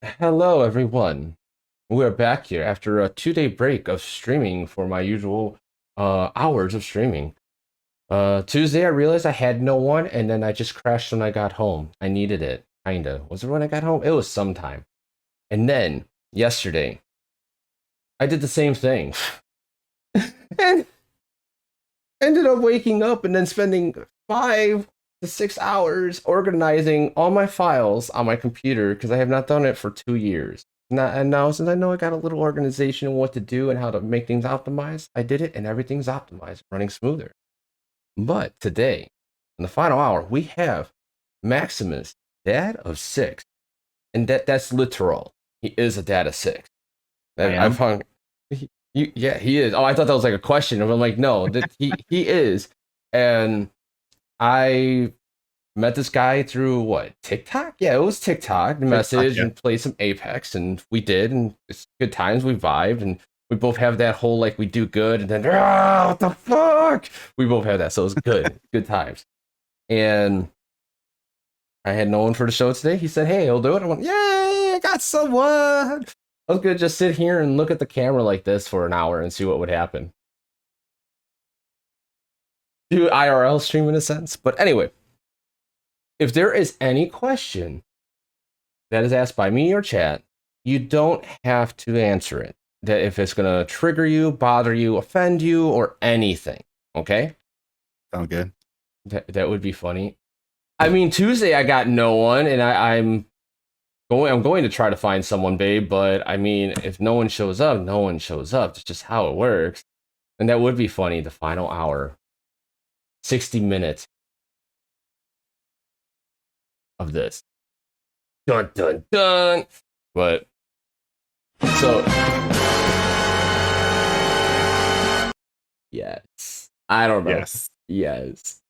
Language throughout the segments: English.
Hello, everyone. We're back here after a 2 day break of streaming for my usual hours of streaming. Tuesday, I realized I had no one, and then I just crashed when I got home. I needed it, kinda. Was it when I got home? It was sometime. And then yesterday, I did the same thing, and ended up waking up and then spending 5 to 6 hours organizing all my files on my computer because I have not done it for 2 years. And now, since I know I got a little organization and what to do and how to make things optimized, I did it and everything's optimized, running smoother. But today, in the final hour, we have Maximus, dad of six, and that's literal. He is a dad of six. I I've am. hung. Yeah, he is. Oh, I thought that was like a question. I'm like, no, that he is, and I met this guy through what, TikTok? Yeah, it was TikTok. TikTok, Message yeah. and play some Apex, and we did, and it's good times. We vibed, and we both have that whole like we do good, and then what the fuck? We both have that, so it was good, good times. And I had no one for the show today. He said, "Hey, I'll do it." I went, "Yay! I got someone." I was gonna just sit here and look at the camera like this for an hour and see what would happen. Do IRL stream in a sense, but anyway, if there is any question that is asked by me or chat, you don't have to answer it. That if it's gonna trigger you, bother you, offend you, or anything, okay? Sound good. That would be funny. I mean, Tuesday I got no one, and I'm going to try to find someone, babe. But I mean, if no one shows up, no one shows up. It's just how it works, and that would be funny. The final hour, 60 minutes of this. Dun dun dun. But so yes. I don't know. Yes. Yes.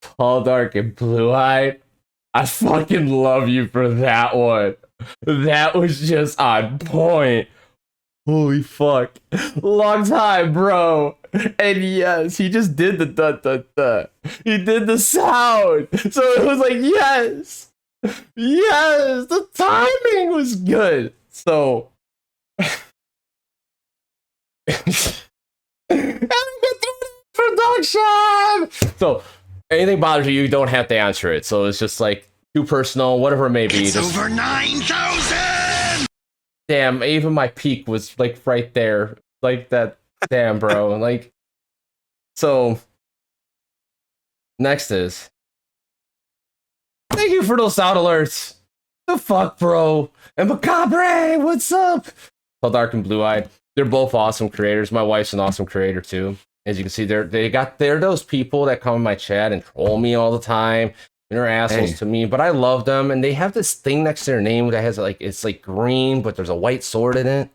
Tall, dark, and blue eyed. I fucking love you for that one. That was just on point. Holy fuck. Long time, bro. And yes, he just did the dun dun dun. He did the sound. So it was like, yes. Yes. The timing was good. So. Production. So anything bothers you, you don't have to answer it. So it's just like too personal, whatever it may be. It's over 9,000! Damn, even my peak was like right there. Like that. Damn, bro. Like, so next is thank you for those sound alerts. The fuck, bro. And Macabre, what's up? Tall, dark, and blue eyed. They're both awesome creators. My wife's an awesome creator too. As you can see, they're those people that come in my chat and troll me all the time. And they're assholes Hey. to me, but I love them. And they have this thing next to their name that has like it's like green, but there's a white sword in it.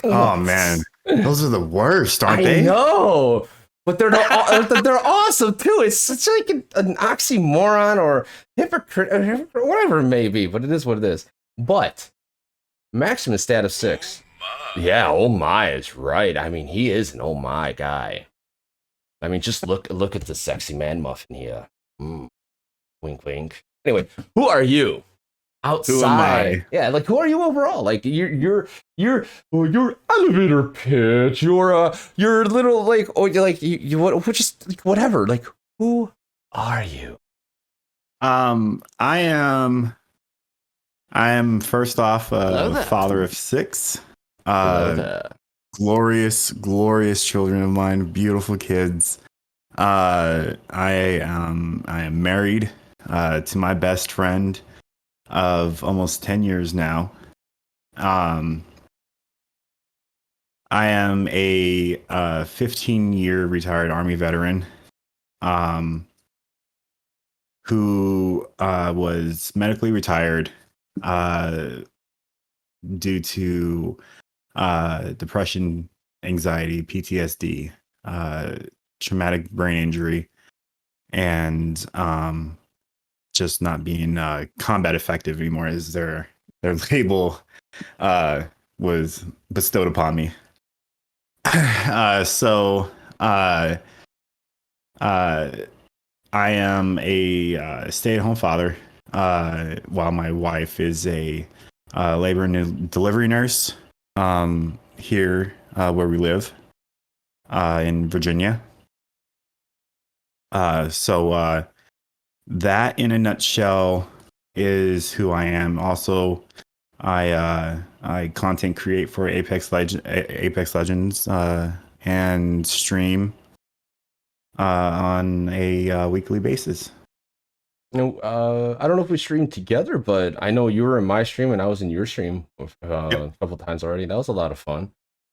Oh man, those are the worst, aren't I they? know, but they're awesome too. It's such like an oxymoron or hypocrite, or whatever it may be. But it is what it is. But Maximus status 6. Yeah, oh my is right. I mean, he is an oh my guy. I mean, just look at the sexy man muffin here. Wink, wink. Anyway, who are you outside? Who am I? Yeah, like who are you overall? Like you're your elevator pitch. Your little like oh you're like you what just like, whatever. Like who are you? I am first off Hello a there. father of six. Hello there. Glorious children of mine, beautiful kids. I am married to my best friend of almost 10 years now. I am a 15-year retired Army veteran who was medically retired due to depression, anxiety, PTSD, traumatic brain injury, and just not being combat effective anymore, as their label was bestowed upon me. So I am a stay-at-home father, while my wife is a labor and delivery nurse here where we live in Virginia. So that in a nutshell is who I am. Also, I content create for Apex Legends and stream on a weekly basis. I don't know if we streamed together, but I know you were in my stream and I was in your stream a couple times already. That was a lot of fun.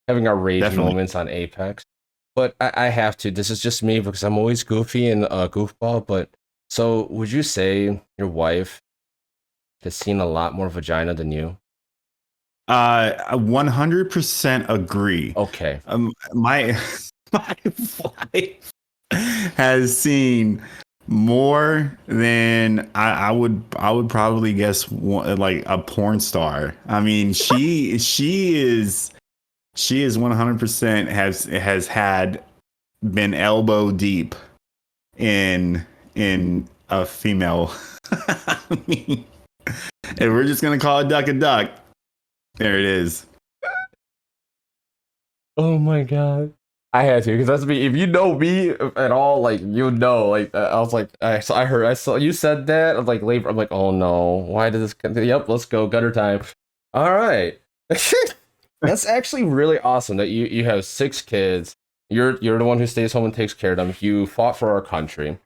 Having our rage Definitely. moments on Apex. But I have to. This is just me because I'm always goofy and goofball. But so would you say your wife has seen a lot more vagina than you? 100% agree. Okay. My my wife has seen more than I would probably guess like a porn star. I mean, she is 100% has had been elbow deep in a female. I mean, if we're just gonna call a duck, there it is. Oh my god. I had to because that's me. If you know me at all, like you know, like I was like, I heard, I saw you said that. I'm like labor. I'm like, oh no, why did this? Yep, let's go gutter time. All right, that's actually really awesome that you have 6 kids. You're the one who stays home and takes care of them. You fought for our country,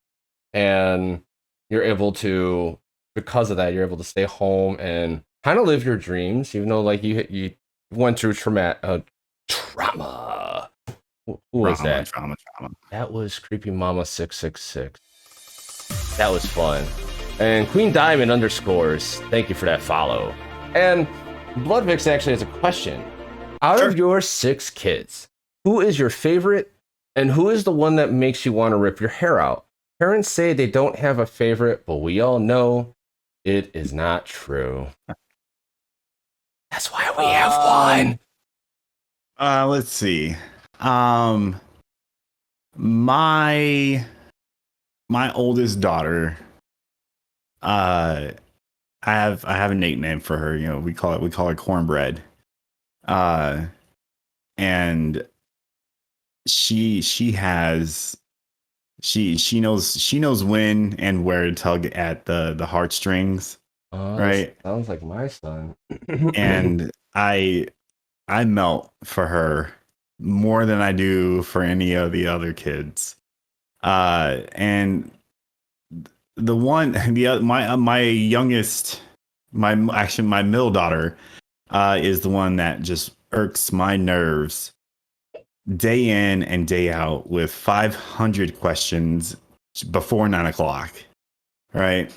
and you're able to because of that, you're able to stay home and kind of live your dreams, even though like you went through trauma. Who was that? Trauma. That was Creepy Mama 666. That was fun. And Queen Diamond underscores. Thank you for that follow. And Bloodvix actually has a question. Out of your 6 kids, who is your favorite, and who is the one that makes you want to rip your hair out? Parents say they don't have a favorite, but we all know it is not true. That's why we have one. Let's see. My oldest daughter, I have a nickname for her. You know, we call her Cornbread. And she knows when and where to tug at the heartstrings. Right. Sounds like my son. And I melt for her more than I do for any of the other kids. And my youngest, my middle daughter, is the one that just irks my nerves day in and day out with 500 questions before 9 o'clock. Right.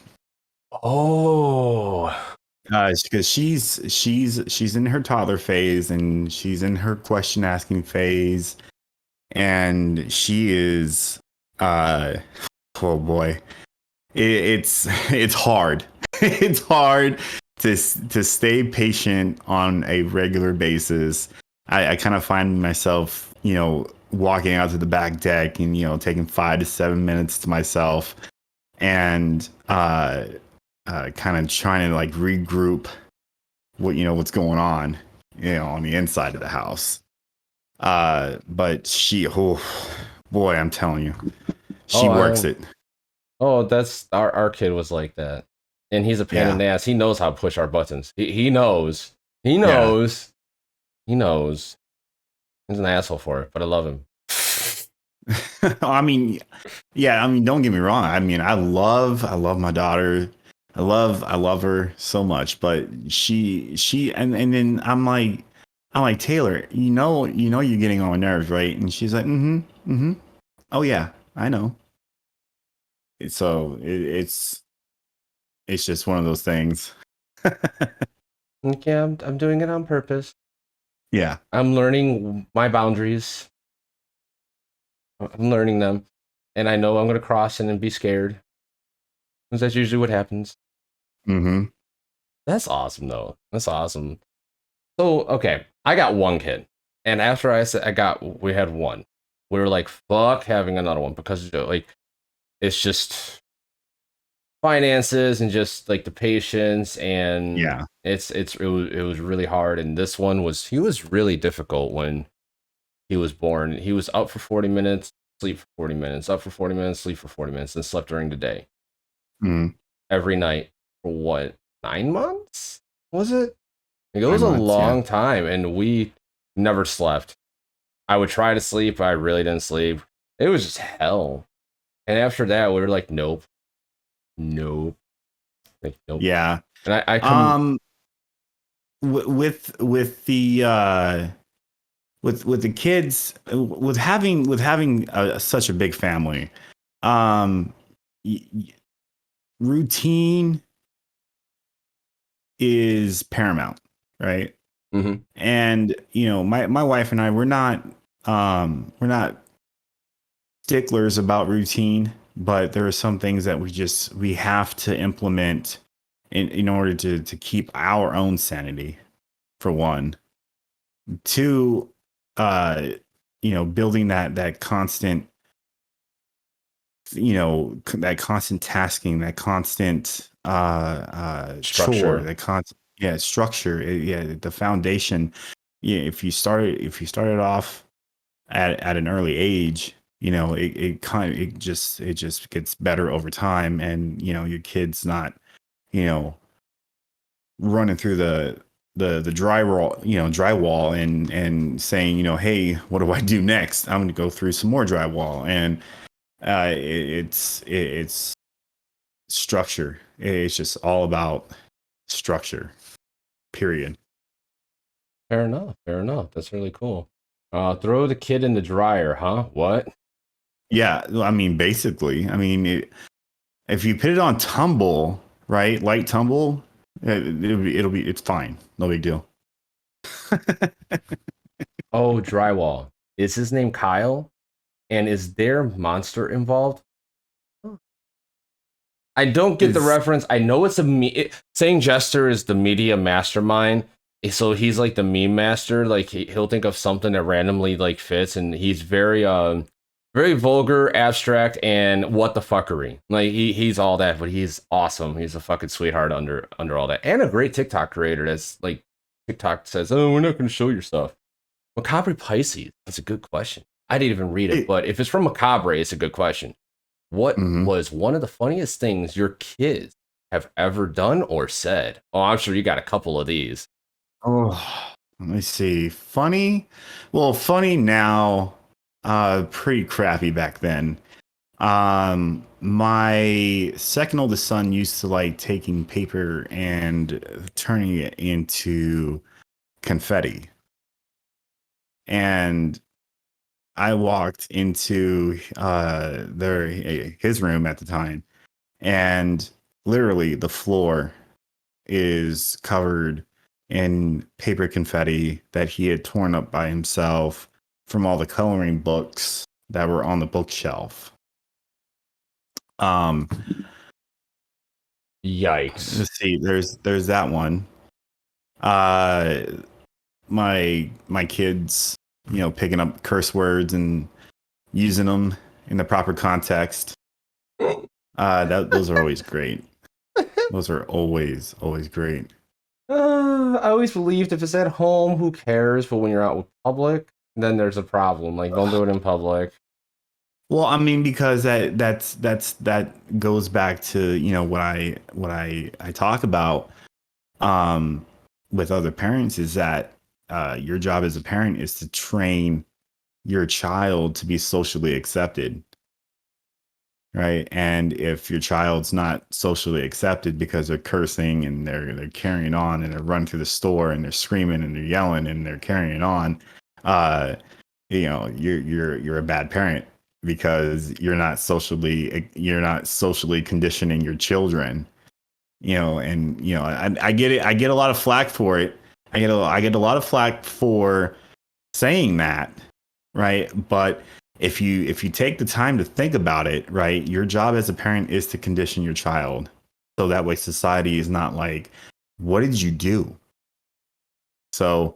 Oh, because she's in her toddler phase and she's in her question asking phase, and she is oh boy, it's hard. It's hard to stay patient on a regular basis. I kind of find myself, you know, walking out to the back deck and, you know, taking 5 to 7 minutes to myself and kind of trying to like regroup what's going on, you know, on the inside of the house. But she, oh boy, I'm telling you, she works it. Oh, that's our kid was like that, and he's a pain in the ass. He knows how to push our buttons. He knows. He knows. He's an asshole for it, but I love him. I mean, don't get me wrong. I mean, I love my daughter. I love her so much, but she and then I'm like Taylor, you know you're getting on my nerves, right? And she's like, oh yeah, I know. It's just one of those things. Yeah, I'm doing it on purpose. Yeah, I'm learning my boundaries. I'm learning them, and I know I'm gonna cross in and be scared, because that's usually what happens. Mm-hmm. That's awesome, though. That's awesome. So, okay, I got one kid, and after we had one. We were like, fuck having another one because like, it's just finances and just like the patience, and Yeah. it was really hard. And this one he was really difficult when he was born. He was up for 40 minutes, sleep for 40 minutes, up for 40 minutes, sleep for 40 minutes, and slept during the day Mm, every night for what, 9 months? Was it? Like, it was nine a months. Yeah. long time, and we never slept. I would try to sleep, but I really didn't sleep. It was just hell. And after that, we were like, nope, nope, like nope. Yeah. And I come. With the with the kids, with having such a big family, um y- y- routine is paramount, right? Mhm. And my wife and I, we're not sticklers about routine, but there are some things that we have to implement in order to keep our own sanity, for one. Two, uh building that constant, that constant tasking, that constant chore, Structure. that constant, yeah, structure, yeah, the foundation. Yeah, if you started off at an early age, it just gets better over time, and your kid's not, you know running through the drywall and saying, hey, what do I do next? I'm going to go through some more drywall. And it's structure. It's just all about structure, period. Fair enough. Fair enough. That's really cool. Throw the kid in the dryer, huh? What? Yeah, I mean, basically, I mean, if you put it on tumble, right, light tumble, it's fine, no big deal. Oh, drywall. Is his name Kyle? And is there monster involved? I don't get the Is reference. I know it's saying Jester is the media mastermind, so he's like the meme master. Like he'll think of something that randomly like fits, and he's very vulgar, abstract, and what the fuckery. Like he's all that, but he's awesome. He's a fucking sweetheart under all that, and a great TikTok creator. That's like TikTok says, oh, we're not going to show your stuff. Macabre Pisces. That's a good question. I didn't even read it, it, but if it's from Macabre, it's a good question. What mhm. was one of the funniest things your kids have ever done or said? Oh, I'm sure you got a couple of these. Oh, let me see. Funny? Well, funny now, pretty crappy back then. My second oldest son used to like taking paper and turning it into confetti. And I walked into his room at the time, and literally the floor is covered in paper confetti that he had torn up by himself from all the coloring books that were on the bookshelf. Um, Yikes. let's see. There's that one. Uh, my kids, picking up curse words and using them in the proper context. Those are always great. Those are always great. I always believed if it's at home, who cares? But when you're out with public, then there's a problem. Like, don't do it in public. Well, I mean, because that goes back to what I talk about with other parents, is that your job as a parent is to train your child to be socially accepted, right? And if your child's not socially accepted because they're cursing and they're carrying on and they're running through the store and they're screaming and they're yelling and they're carrying on, uh, you're a bad parent, because you're not socially conditioning your children. And I get it. I get a lot of flack for it. I get a lot of flack for saying that, right? But if you take the time to think about it, right, your job as a parent is to condition your child, so that way society is not like, what did you do? So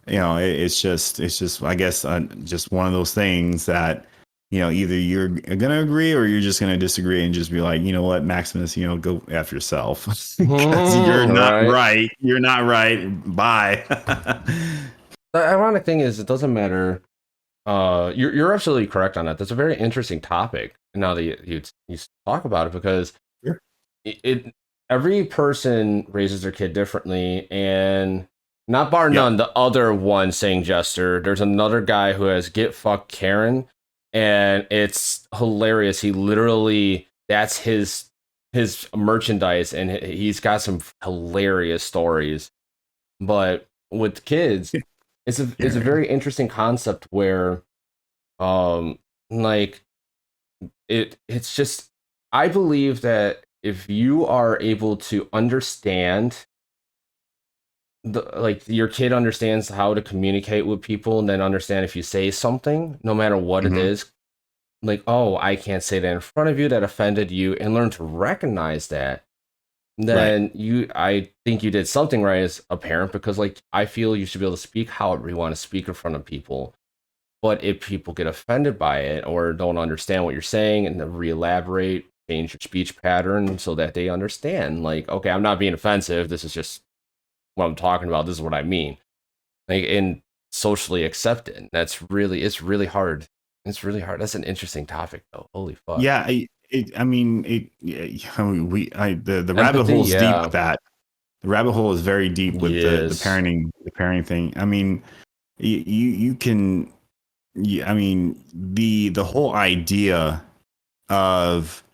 it's just I guess just one of those things that either you're gonna agree or you're just gonna disagree and just be like, you know what, Maximus, go F yourself because you're not Right. right. You're not right. Bye. The ironic thing is, it doesn't matter. You're absolutely correct on that. That's a very interesting topic. Now that you talk about it, because Sure. it every person raises their kid differently, and not bar Yep. none, the other one saying Jester. There's another guy who has Get Fuck Karen, and it's hilarious. He literally, that's his merchandise, and he's got some hilarious stories. But with kids, it's a very interesting concept where, like, it's just, I believe that if you are able to understand like your kid understands how to communicate with people, and then understand if you say something, no matter what it Mhm. is, like, oh, I can't say that in front of you, that offended you, and learn to recognize that, Right. then I think you did something right as a parent, because like I feel you should be able to speak however you want to speak in front of people. But if people get offended by it or don't understand what you're saying, and then re-elaborate, change your speech pattern so that they understand, like, okay, I'm not being offensive. This is just what I'm talking about. This is what I mean. Like, and socially accepted. It's really hard. It's really hard. That's an interesting topic, though. Holy fuck. Yeah. I mean, the rabbit Empathy, hole is deep yeah. with that. The rabbit hole is very deep with the Yes. parenting thing. I mean, you can. I mean, the whole idea of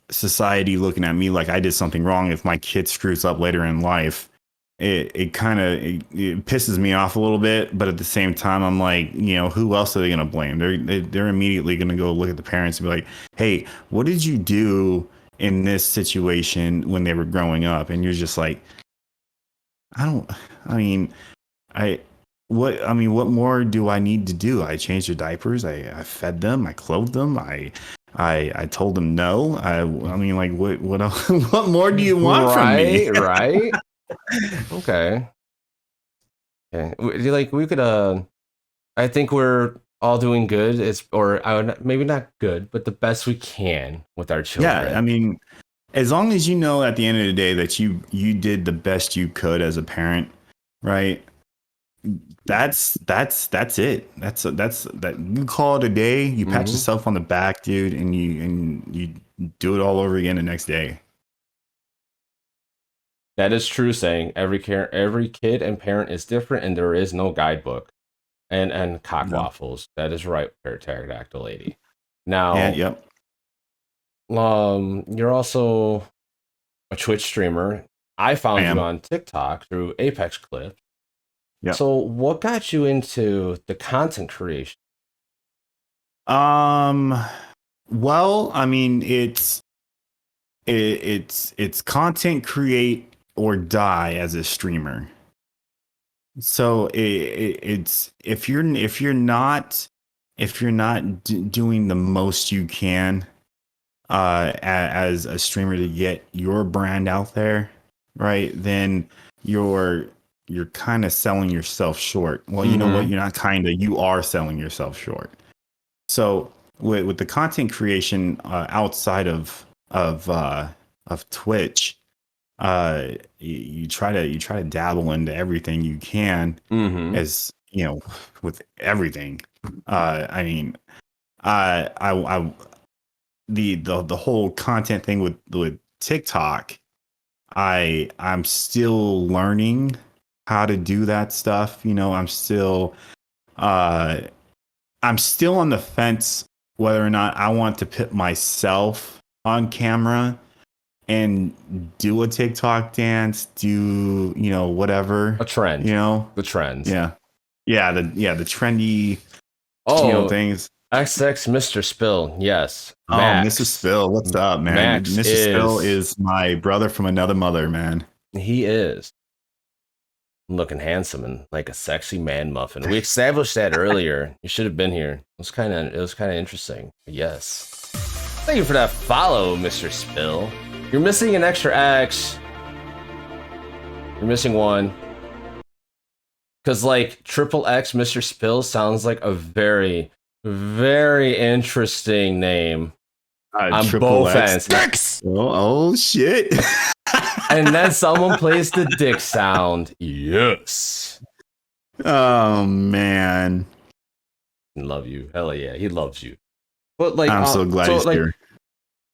society looking at me like I did something wrong if my kid screws up later in life, it kind of it pisses me off a little bit. But at the same time, I'm like, who else are they going to blame? They're immediately going to go look at the parents and be like, hey, what did you do in this situation when they were growing up? And you're just like, I don't. I mean, I what more do I need to do? I changed their diapers. I fed them. I clothed them. I told them no. I mean, like, what else, what more do you want from me? Right. Okay. Okay. Like, we could I think we're all doing good. Or I would, maybe not good, but the best we can with our Yeah, I children. mean, as long as you know at the end of the day that you did the best you could as a parent, right? That's it. That's that. You call it a day. You pat Mhm. yourself on the back, dude, and you do it all over again the next day. That is true saying. Every kid and parent is different, and there is no guidebook. And cock No. waffles. That is right, pterodactyl lady. Yeah. Now, Yep. you're also a Twitch streamer. I I found you am. on TikTok through Apex Clips. Yep. So, what got you into the content creation? Um. Well, I mean, it's content create or die as a streamer. So it's if you're not doing the most you can as a streamer to get your brand out there, right? Then you're kind of selling yourself short. Well, you know what? Mm-hmm. You're not kind of, you are selling yourself short. So with the content creation outside of Twitch, you try to dabble into everything you can, Mm-hmm. as with everything. I mean, I the whole content thing with TikTok, I'm still learning how to do that stuff. Uh I'm still on the fence whether or not I want to put myself on camera and do a TikTok dance, do whatever, A trend. The trends. yeah, the trendy Oh, things. XX Mr. Spill. Yes. Oh, Mr. Max. Spill, what's up, man? Max Mr. Spill is. is my brother from another mother, man. He is looking handsome and like a sexy man muffin. We established that earlier. You should have been here. It was kind of interesting. Yes. Thank you for that follow, Mr. Spill. You're missing an extra X. You're missing one. Because, like, triple X Mr. Spill sounds like a very, Very interesting name on Triple both X. ends. Six! Oh shit. And then someone plays the dick sound. Yes. Oh man. Love you. Hell yeah, he loves you. But like, I'm so glad he's like, here.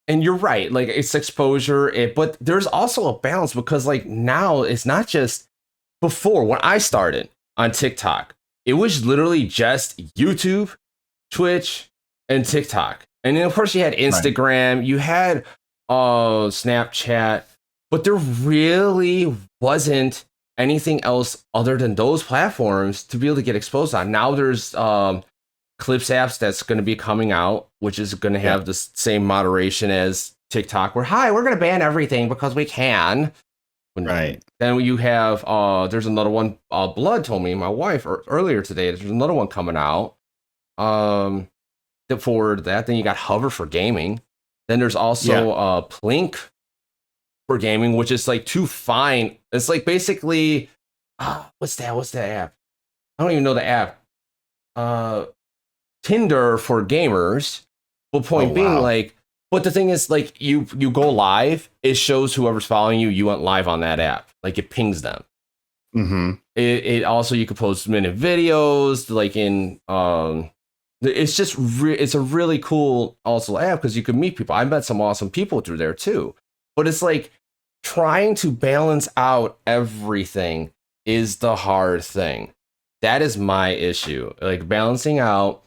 and you're right. Like, it's exposure. But there's also a balance because like now it's not just before when I started on TikTok. It was literally just YouTube, Twitch, and TikTok. And then of course you had Instagram, you had Snapchat, but there really wasn't anything else other than those platforms to be able to get exposed on. Now there's Clips apps that's going to be coming out, which is going to have the same moderation as TikTok, where hi, we're going to ban everything because we can. Right. Then you have there's another one. Blood told me, my wife, earlier today. There's another one coming out. For that, then you got Hover for gaming. Then there's also Plink for gaming, which is like too fine. It's like basically, what's that? What's that app? I don't even know the app. Tinder for gamers. But point being, like, but the thing is, like, you go live, it shows whoever's following you, you went live on that app. Like, it pings them. Mm-hmm. It also, you could post minute videos, like in it's just it's a really cool also app because you can meet people. I met some awesome people through there too. But it's like trying to balance out everything is the hard thing. That is my issue. Like balancing out.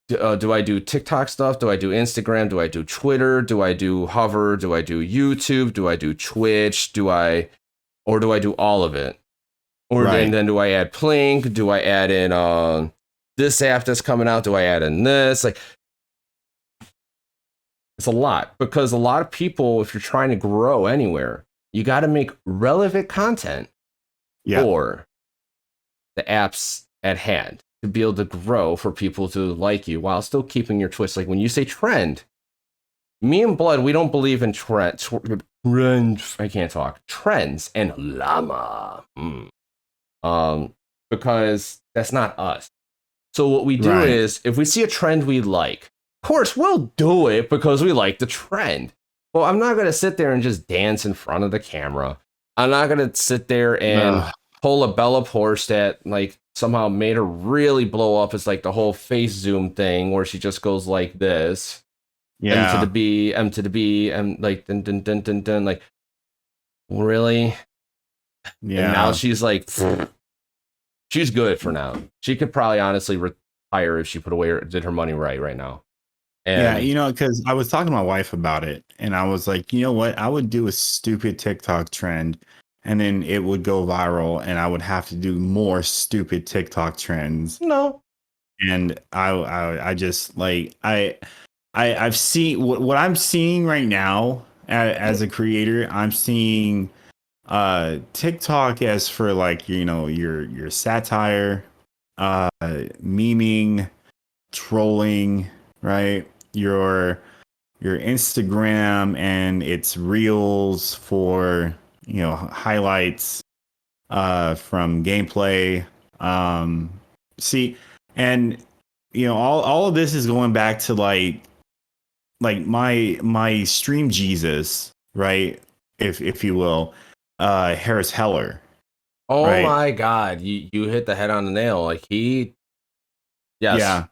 Do I do TikTok stuff? Do I do Instagram? Do I do Twitter? Do I do Hover? Do I do YouTube? Do I do Twitch? Do I do all of it? Or then do I add Plink? Do I add in this app that's coming out? Do I add in this? Like, it's a lot because a lot of people, if you're trying to grow anywhere, you got to make relevant content for the apps at hand to be able to grow for people to like you while still keeping your twist. Like when you say trend, me and Blood, we don't believe in trends. I can't talk. Trends and llama. Because that's not us. So what we do is, if we see a trend we like, of course we'll do it because we like the trend. Well, I'm not gonna sit there and just dance in front of the camera. I'm not gonna sit there and pull a Bella Porsche that like somehow made her really blow up. It's like the whole face zoom thing where she just goes like this. M to the B, M to the B, and like dun dun dun dun dun. Like, really? Yeah. And now she's like, she's good for now. She could probably honestly retire if she did her money right now. And because I was talking to my wife about it, and I was like, you know what? I would do a stupid TikTok trend, and then it would go viral, and I would have to do more stupid TikTok trends. No. And I just like I've seen what I'm seeing right now as a creator. I'm seeing TikTok as for like your satire, memeing, trolling, right? Your Instagram and its reels for highlights from gameplay. See, and all of this is going back to like my stream Jesus, right? If you will, Harris Heller. Oh my God, you hit the head on the nail. Like yes. Yeah.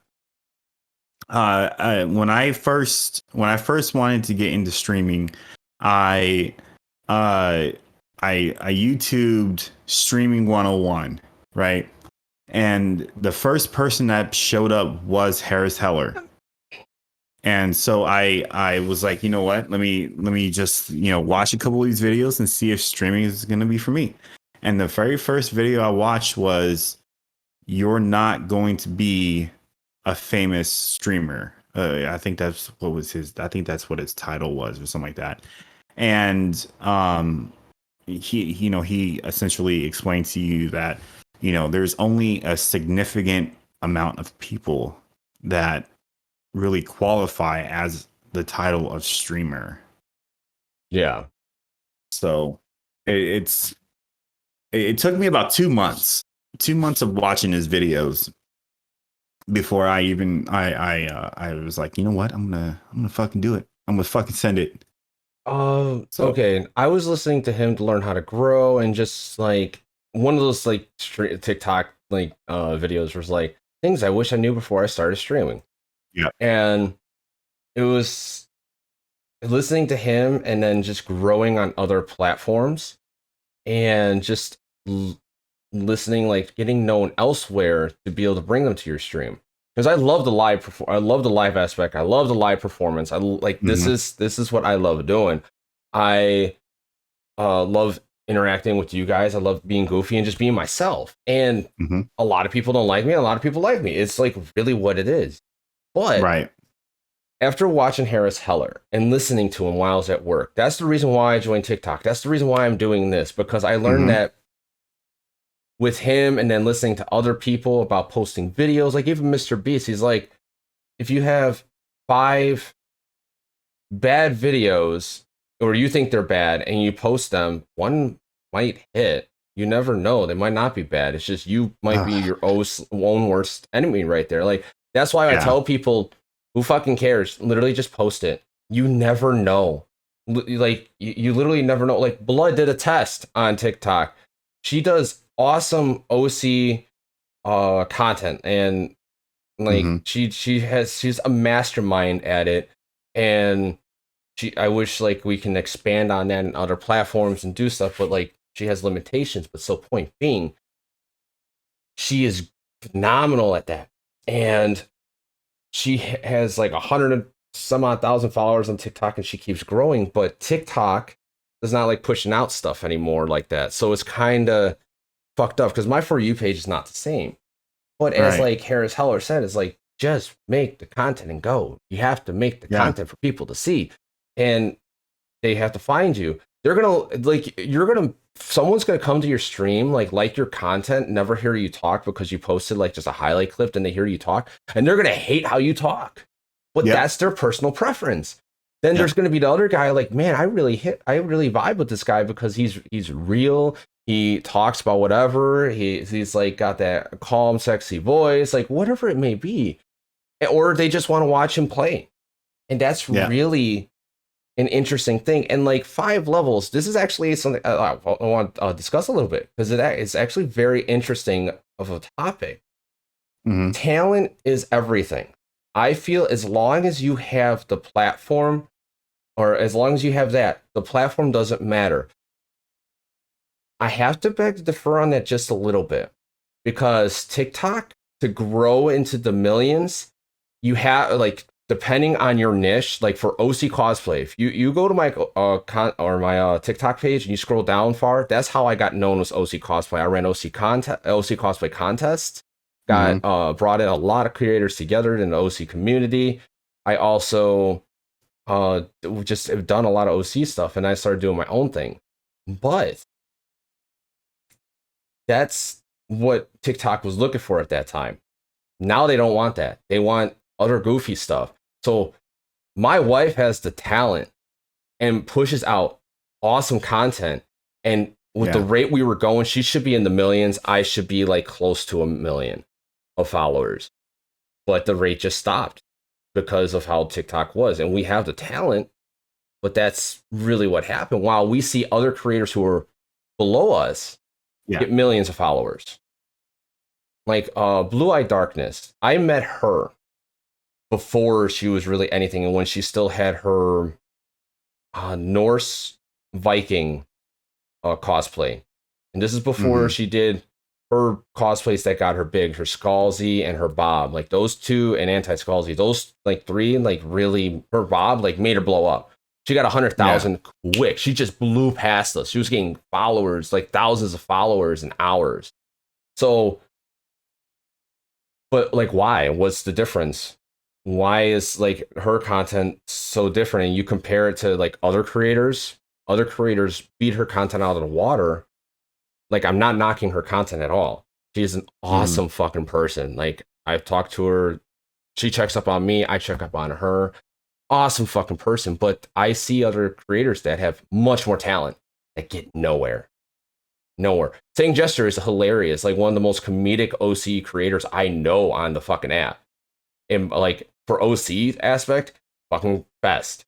When I first wanted to get into streaming, I YouTubed Streaming 101, right? And the first person that showed up was Harris Heller. And so I was like, you know what? Let me just watch a couple of these videos and see if streaming is going to be for me. And the very first video I watched was, "You're not going to be a famous streamer." I think that's what his title was, or something like that. And he essentially explained to you that there's only a significant amount of people that really qualify as the title of streamer. Yeah. So it took me about 2 months of watching his videos before I even I was like, you know what, I'm gonna fucking do it. I'm gonna fucking send it. So Okay. I was listening to him to learn how to grow, and just like one of those like TikTok like videos was like things I wish I knew before I started streaming. yeah. And it was listening to him and then just growing on other platforms and just listening, like getting known elsewhere to be able to bring them to your stream. Because I love the live I love the live aspect. I love the live performance. I like Mhm. this is what I love doing. I love interacting with you guys. I love being goofy and just being myself. And Mhm. a lot of people don't like me. A lot of people like me. It's like really what it is. But Right. after watching Harris Heller and listening to him while I was at work, that's the reason why I joined TikTok. That's the reason why I'm doing this, because I learned Mhm. that with him and then listening to other people about posting videos, like even Mr. Beast, he's like, if you have 5 bad videos or you think they're bad and you post them, one might hit. You never know. They might not be bad. It's just you might be Ugh. your own worst enemy right there. Like, that's why I Yeah. tell people, who fucking cares? Literally just post it. You never know. Like, you literally never know. Like, Blood did a test on TikTok. She does awesome OC content, and like Mhm. she's a mastermind at it. And I wish like we can expand on that in other platforms and do stuff, but like she has limitations. But so point being, she is phenomenal at that. And she has like 100 and some odd thousand followers on TikTok, and she keeps growing, but TikTok is not like pushing out stuff anymore like that. So it's kind of fucked up because my For You page is not the same. But as Right. like Harris Heller said, it's like just make the content and go. You have to make the Yeah. content for people to see. And they have to find you. They're gonna like you're gonna someone's gonna come to your stream, like your content, never hear you talk because you posted like just a highlight clip, and they hear you talk, and they're gonna hate how you talk. But Yep. that's their personal preference. Then Yep. there's gonna be the other guy, like, man, I really vibe with this guy because he's real. He talks about whatever. He's like got that calm, sexy voice, like whatever it may be. Or they just want to watch him play. And that's Yeah. really an interesting thing. And like 5 levels, this is actually something I want to discuss a little bit because it's actually very interesting of a topic. Mhm. Talent is everything. I feel as long as you have the platform, or as long as you have that, the platform doesn't matter. I have to beg to differ on that just a little bit, because TikTok, to grow into the millions, you have like, depending on your niche, like for OC cosplay, if you go to my my TikTok page and you scroll down far, that's how I got known as OC cosplay. I ran OC cosplay contests, got Mhm. brought in a lot of creators together in the OC community. I also just have done a lot of OC stuff, and I started doing my own thing. But that's what TikTok was looking for at that time. Now they don't want that. They want other goofy stuff. So my wife has the talent and pushes out awesome content. And with the Yeah. rate we were going, she should be in the millions. I should be like close to 1 million of followers. But the rate just stopped because of how TikTok was. And we have the talent, but that's really what happened. While we see other creators who are below us Yeah. get millions of followers. Like Blue Eye Darkness, I met her before she was really anything, and when she still had her Norse Viking cosplay. And this is before Mhm. she did her cosplays that got her big, her Scalzi and her Bob. Like those two, and Anti Scalzi, those like three, like really, her Bob like made her blow up. She got Yeah. 100,000 quick. She just blew past us. She was getting followers, like thousands of followers in hours. So, but like, why? What's the difference? Why is like her content so different? And you compare it to like other creators beat her content out of the water. Like, I'm not knocking her content at all. She's an Mhm. awesome fucking person. Like, I've talked to her. She checks up on me. I check up on her. Awesome fucking person. But I see other creators that have much more talent that get nowhere. Nowhere. Saying Gesture is hilarious. Like one of the most comedic OC creators I know on the fucking app. And like for OC aspect, fucking best.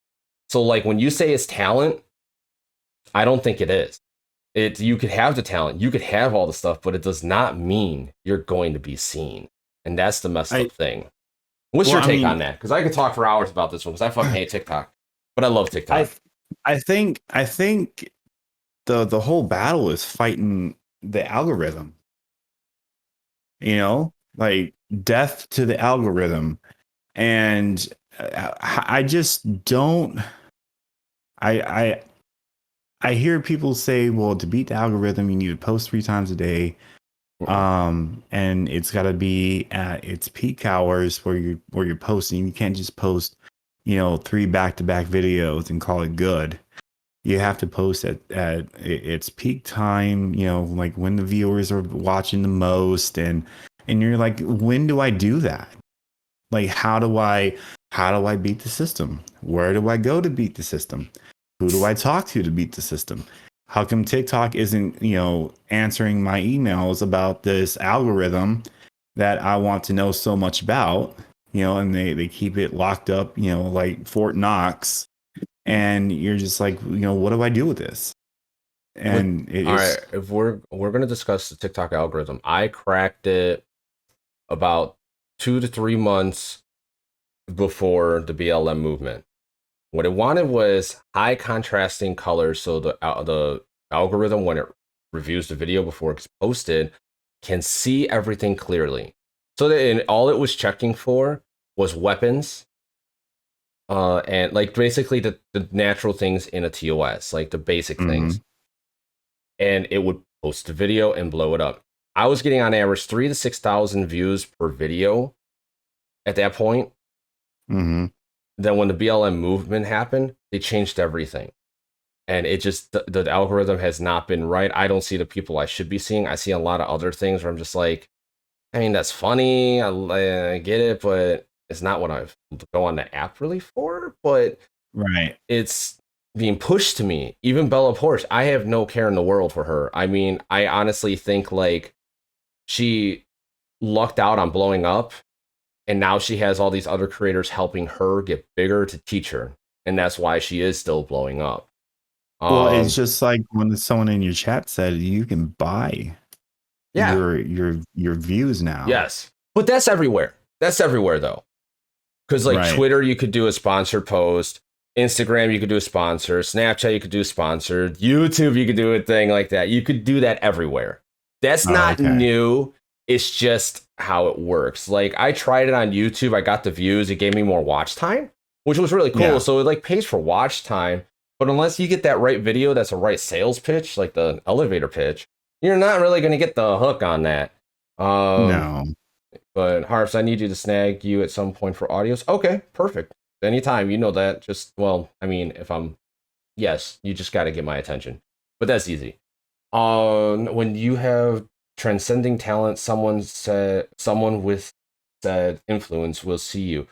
So like when you say it's talent, I don't think it is. You could have the talent, you could have all the stuff, but it does not mean you're going to be seen. And that's the messed up thing. What's your take on that? Because I could talk for hours about this one because I fucking hate TikTok. But I love TikTok. I think the whole battle is fighting the algorithm. You know, like death to the algorithm. And I just don't. I hear people say, well, to beat the algorithm, you need to post 3 times a day. And it's got to be at its peak hours where you're posting. You can't just post, 3 back-to-back videos and call it good. You have to post at its peak time, like when the viewers are watching the most, and you're like, when do I do that? Like, how do I beat the system? Where do I go to beat the system? Who do I talk to beat the system? How come TikTok isn't, answering my emails about this algorithm that I want to know so much about, and they keep it locked up, like Fort Knox, and you're just like, what do I do with this? And all right, if we're going to discuss the TikTok algorithm, I cracked it about 2 to 3 months before the BLM movement. What it wanted was high contrasting colors, so the algorithm, when it reviews the video before it's posted, can see everything clearly. So that all it was checking for was weapons, and like basically the natural things in a TOS, like the basic things. And it would post the video and blow it up. I was getting on average 3,000 to 6,000 views per video at that point. Then when the BLM movement happened, they changed everything. And it just, the algorithm has not been right. I don't see the people I should be seeing. I see a lot of other things where I'm just like, I mean, that's funny. I get it, but it's not what I go on the app really for. But it's being pushed to me. Even Bella Porsche, I have no care in the world for her. I mean, I honestly think like she lucked out on blowing up. And now she has all these other creators helping her get bigger to teach her. And that's why she is still blowing up. Well, it's just like when someone in your chat said you can buy your views now. Yes. But that's everywhere. That's everywhere though. Because like Twitter, you could do a sponsored post. Instagram, you could do a sponsor. Snapchat, you could do sponsored. YouTube, you could do a thing like that. You could do that everywhere. That's not new. It's just how it works. Like I tried it on YouTube. I got the views. It gave me more watch time, which was really cool. Yeah. So it like pays for watch time. But unless you get that right video, that's a right sales pitch, like the elevator pitch, you're not really going to get the hook on that. No. But Harps, I need you to snag you at some point for audios. Okay, perfect. Anytime, you know that. Just, well, I mean, yes, you just got to get my attention. But that's easy. When you have transcending talent, someone with said influence will see you.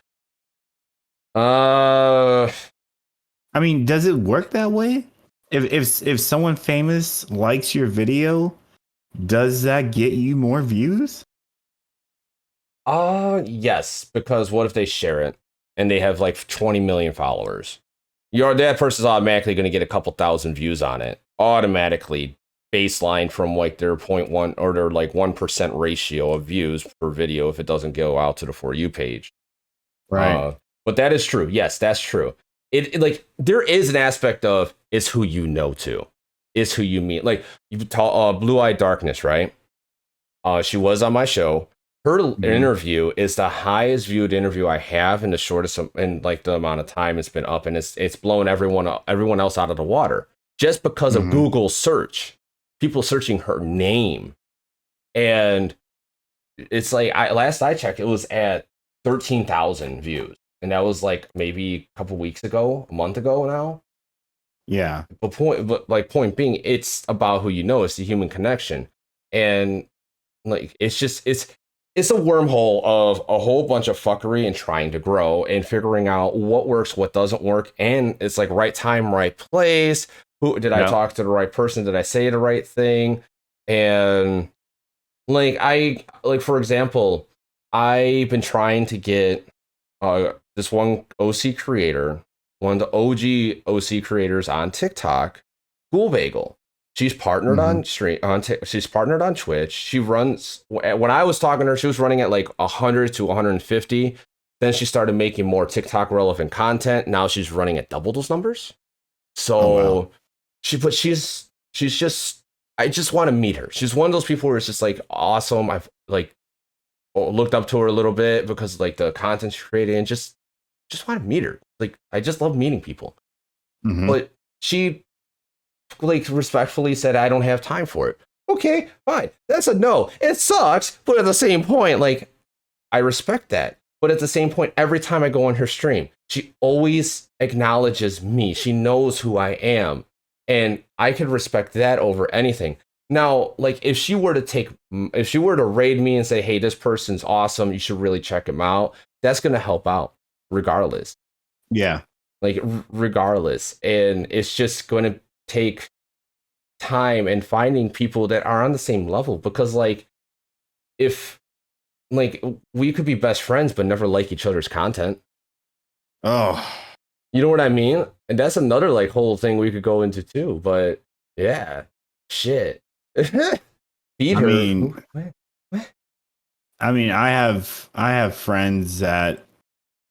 I mean, does it work that way? If someone famous likes your video, does that get you more views? Yes, because what if they share it and they have like 20 million followers? That person's automatically going to get a couple thousand views on it. Automatically, baseline from like their 0.1 or their like 1% ratio of views per video if it doesn't go out to the For You page. Right. But that is true. Yes, that's true. It like there is an aspect of is who you know too, is who you meet. Like you Blue Eye Darkness, right? She was on my show. Her interview is the highest viewed interview I have in the shortest in like the amount of time it's been up, and it's blown everyone else out of the water just because of Google search. People searching her name, and it's like last I checked, it was at 13,000 views. And that was like maybe a couple weeks ago, a month ago now. Yeah. But point being, it's about who you know. It's the human connection. And like, it's a wormhole of a whole bunch of fuckery and trying to grow and figuring out what works, what doesn't work. And it's like right time, right place. Who did I talk to the right person? Did I say the right thing? And for example, I've been trying to get this one OC creator, one of the OG OC creators on TikTok, Cool Bagel. She's partnered on she's partnered on Twitch. She runs, when I was talking to her, she was running at like 100 to 150. Then she started making more TikTok relevant content. Now she's running at double those numbers. So she's just, I just want to meet her. She's one of those people where it's just like awesome. I've like looked up to her a little bit because like the content she's creating, and just want to meet her. Like, I just love meeting people. But she like respectfully said, I don't have time for it. Okay, fine. That's a no. It sucks, but at the same point, like, I respect that. But at the same point, every time I go on her stream, she always acknowledges me. She knows who I am. And I could respect that over anything. Now, like, if she were to raid me and say, hey, this person's awesome, you should really check him out, that's going to help out regardless. Yeah. Like, regardless. And it's just going to take time and finding people that are on the same level, because like, if like, we could be best friends but never like each other's content. Oh, you know what I mean? And that's another like whole thing we could go into too. But yeah, shit. Feed her. I mean, I have friends that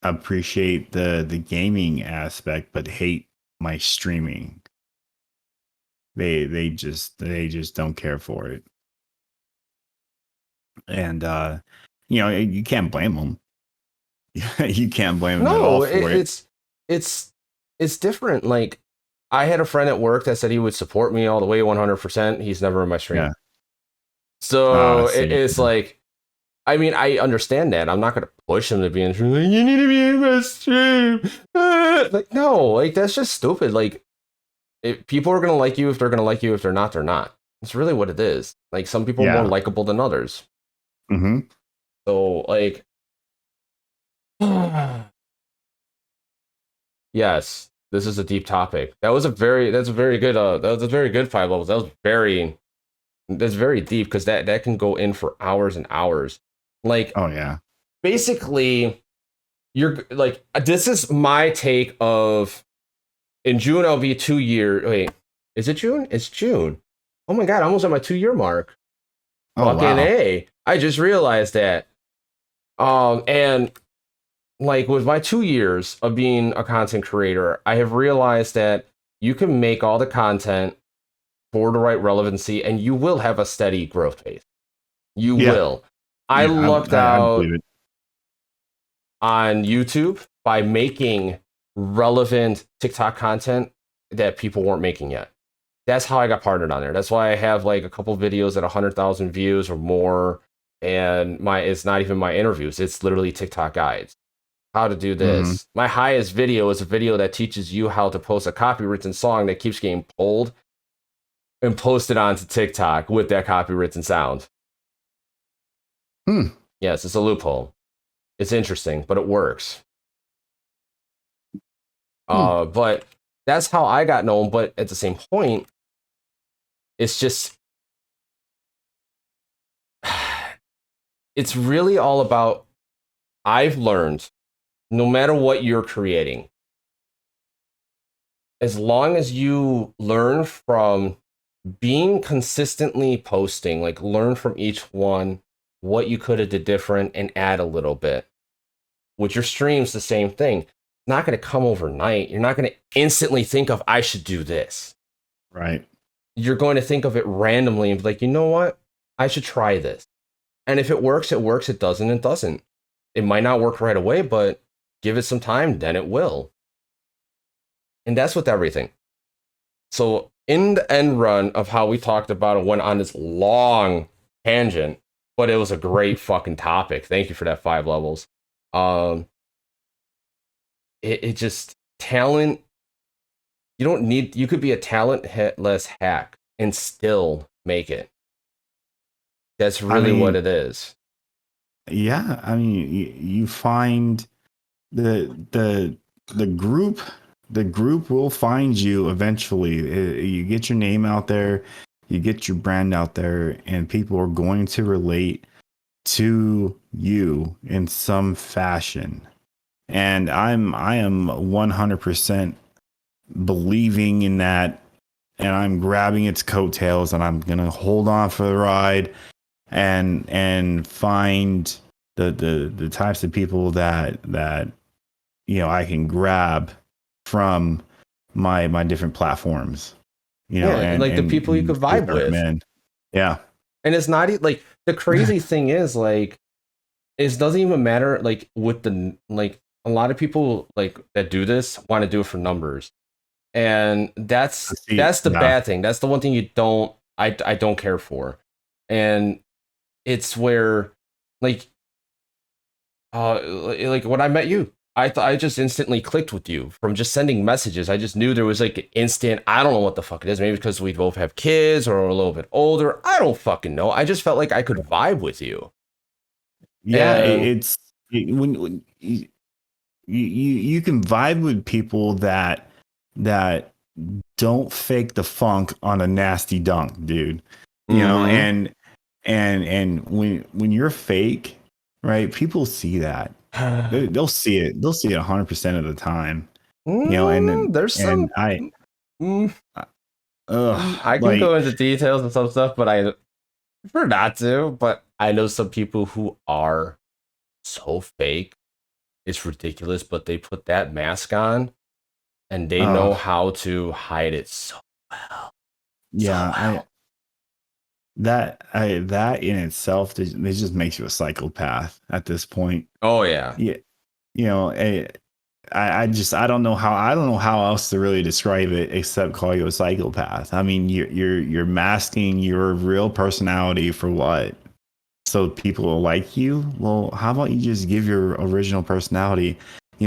appreciate the gaming aspect but hate my streaming. They just don't care for it. And you can't blame them. You can't blame them at all for it. It's different. Like, I had a friend at work that said he would support me all the way 100%. He's never in my stream. Yeah. So it's like, I mean, I understand that. I'm not going to push him to be in the stream. Like, you need to be in my stream. Like, no, like, that's just stupid. Like, people are going to like you if they're going to like you. If they're not, they're not. It's really what it is. Like, some people are more likable than others. So, like, yes, this is a deep topic. That's a very good 5 levels. That's very deep, because that can go in for hours and hours. Like, oh yeah, basically, you're like, this is my take of, in June I'll be 2 years. Wait, is it June? It's June. Oh my god, almost at my 2-year mark. Fucking A. I just realized that. And like, with my 2 years of being a content creator, I have realized that you can make all the content for the right relevancy, and you will have a steady growth pace. You will. I lucked out on YouTube by making relevant TikTok content that people weren't making yet. That's how I got partnered on there. That's why I have like a couple videos at 100,000 views or more. And it's not even my interviews. It's literally TikTok guides. How to do this. My highest video is a video that teaches you how to post a copywritten song that keeps getting pulled and posted onto TikTok with that copywritten sound. Yes, it's a loophole. It's interesting, but it works. But that's how I got known. But at the same point, it's just, it's really all about, I've learned, no matter what you're creating, as long as you learn from being consistently posting, like, learn from each one what you could have did different and add a little bit. With your streams, the same thing. It's not going to come overnight. You're not going to instantly think of, I should do this. Right. You're going to think of it randomly and be like, you know what? I should try this. And if it works, it works. It doesn't, it doesn't. It might not work right away, but give it some time, then it will. And that's with everything. So in the end run of how we talked about it, went on this long tangent, but it was a great fucking topic. Thank you for that 5 levels. It just, talent, you could be a talentless hack and still make it. That's really what it is. Yeah, I mean, you find the group will find you eventually. You get your name out there, you get your brand out there, and people are going to relate to you in some fashion. And I am 100% believing in that, and I'm grabbing its coattails, and I'm gonna hold on for the ride, and find the types of people that I can grab from my different platforms, and like the people you could vibe with. Yeah. And it's not like the crazy thing is like it doesn't even matter like with the like a lot of people like that do this want to do it for numbers. And that's the bad thing. That's the one thing I don't care for. And it's where like like when I met you, I just instantly clicked with you from just sending messages. I just knew there was like an instant, I don't know what the fuck it is, maybe because we both have kids or a little bit older, I don't fucking know. I just felt like I could vibe with you. Yeah, when you can vibe with people that don't fake the funk on a nasty dunk, dude. And when you're fake, right? People see that. They'll see it. They'll see it 100% of the time. And there's some. I can go into details and some stuff, but I prefer not to. But I know some people who are so fake, it's ridiculous. But they put that mask on, and they know how to hide it so well. Yeah, that in itself, it just makes you a psychopath at this point. Oh yeah. I don't know how else to really describe it except call you a psychopath. I mean, you're masking your real personality for what? So people will like you? Well, how about you just give your original personality?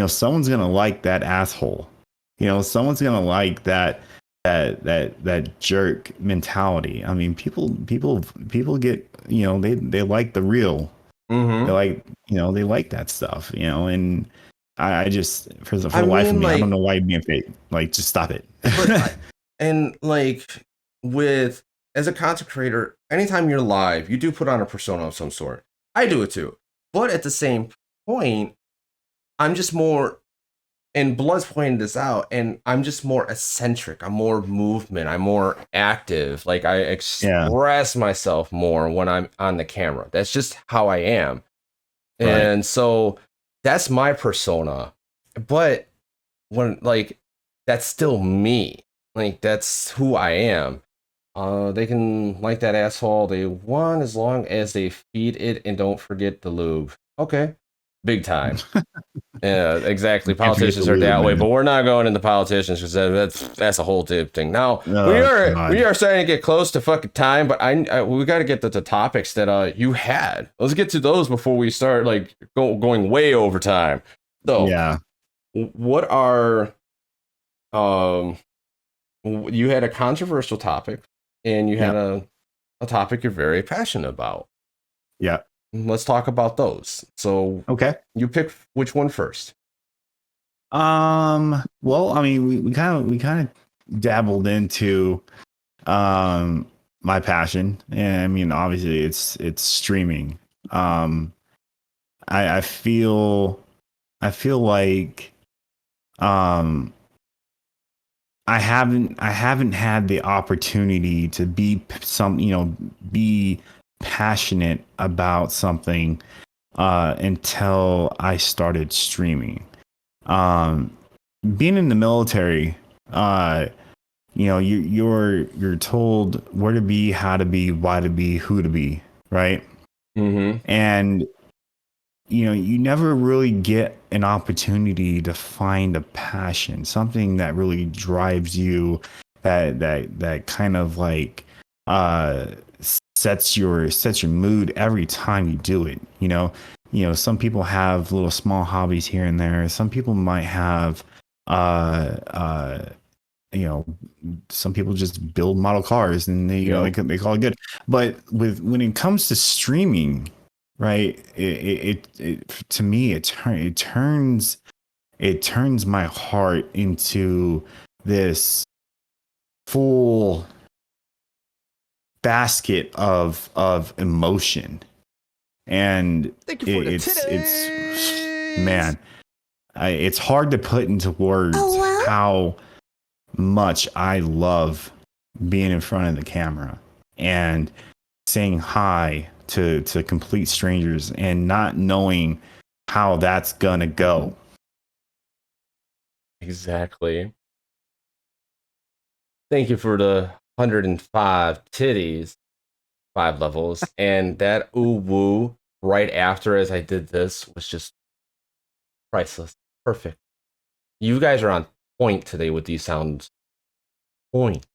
Someone's gonna like that asshole. Someone's gonna like that jerk mentality. I mean, people get, they like the real. Mm-hmm. They like, they like that stuff, and I just, for the life of me, I don't know why you're being fake. Like, just stop it. And like as a content creator, anytime you're live, you do put on a persona of some sort. I do it too. But at the same point, I'm just more, and Blood's pointed this out, and I'm just more eccentric. I'm more movement. I'm more active. Like I express myself more when I'm on the camera. That's just how I am. Right. And so that's my persona. But when like that's still me. Like that's who I am. They can like that asshole they want as long as they feed it and don't forget the lube. Okay. Big time. Yeah, exactly. Politicians are that way, but we're not going into politicians because that's a whole thing. Now we are starting to get close to fucking time, but we got to get to the topics that you had. Let's get to those before we start like going way over time. So yeah, what are you had a controversial topic and you had a topic you're very passionate about. Yeah. Let's talk about those. So, okay, you pick which one first. Well, I mean, we kind of dabbled into my passion, and I mean, obviously, it's streaming. I feel like I haven't had the opportunity to be passionate about something until I started streaming. Being in the military, you're told where to be, how to be, why to be, who to be, right? Mm-hmm. And you never really get an opportunity to find a passion, something that really drives you, that kind of like sets your mood every time you do it. Some people have little small hobbies here and there. Some people might have some people just build model cars and they call it good. But when it comes to streaming, right, it to me it turns my heart into this full basket of emotion, and Thank you for the it's man, it's hard to put into words how much I love being in front of the camera and saying hi to complete strangers and not knowing how that's gonna go. Exactly. Thank you for the 105 titties, 5 levels, and that ooh woo right after as I did this was just priceless. Perfect. You guys are on point today with these sounds. Point.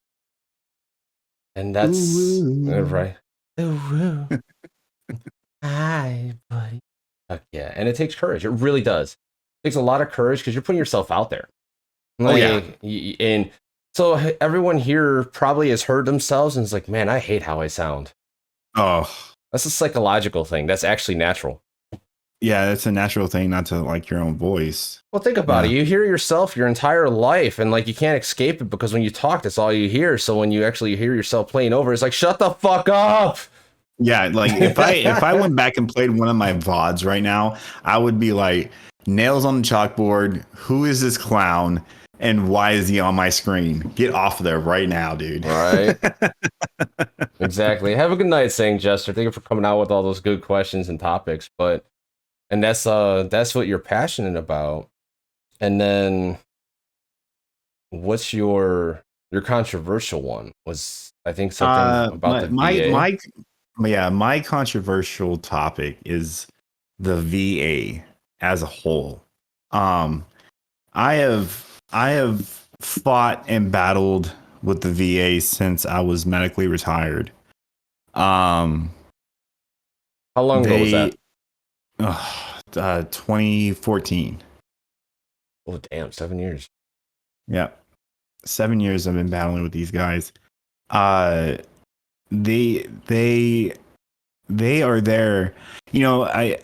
And that's right. Ooh woo. Hi, buddy. Heck yeah. And it takes courage. It really does. It takes a lot of courage because you're putting yourself out there. Oh, yeah. And so everyone here probably has heard themselves and is like, man, I hate how I sound. Oh, That's a psychological thing. That's actually natural. yeah, that's a natural thing not to like your own voice. Well, think about it. You hear yourself your entire life, and like you can't escape it because when you talk, that's all you hear. So when you actually hear yourself playing over, it's like, shut the fuck up. Yeah, like if I went back and played one of my VODs right now, I would be like, nails on the chalkboard. Who is this clown? And why is he on my screen? Get off of there right now, dude. Right. Exactly. Have a good night, Saying Jester. Thank you for coming out with all those good questions and topics. And that's what you're passionate about. And then what's your controversial one? Was I think something about my controversial topic is the VA as a whole. I have fought and battled with the VA since I was medically retired. How long ago was that? 2014. Oh damn, 7 years. Yeah. 7 years I've been battling with these guys. They are there. You know,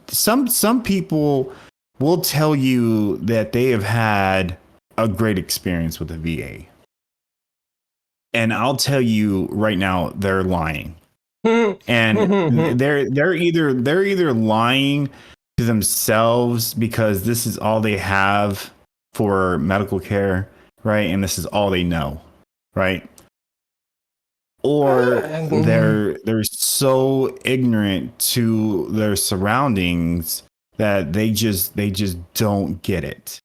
some people will tell you that they have had a great experience with the VA. And I'll tell you right now, they're lying. And they're either lying to themselves because this is all they have for medical care, right? And this is all they know, right? Or they're so ignorant to their surroundings that they just don't get it,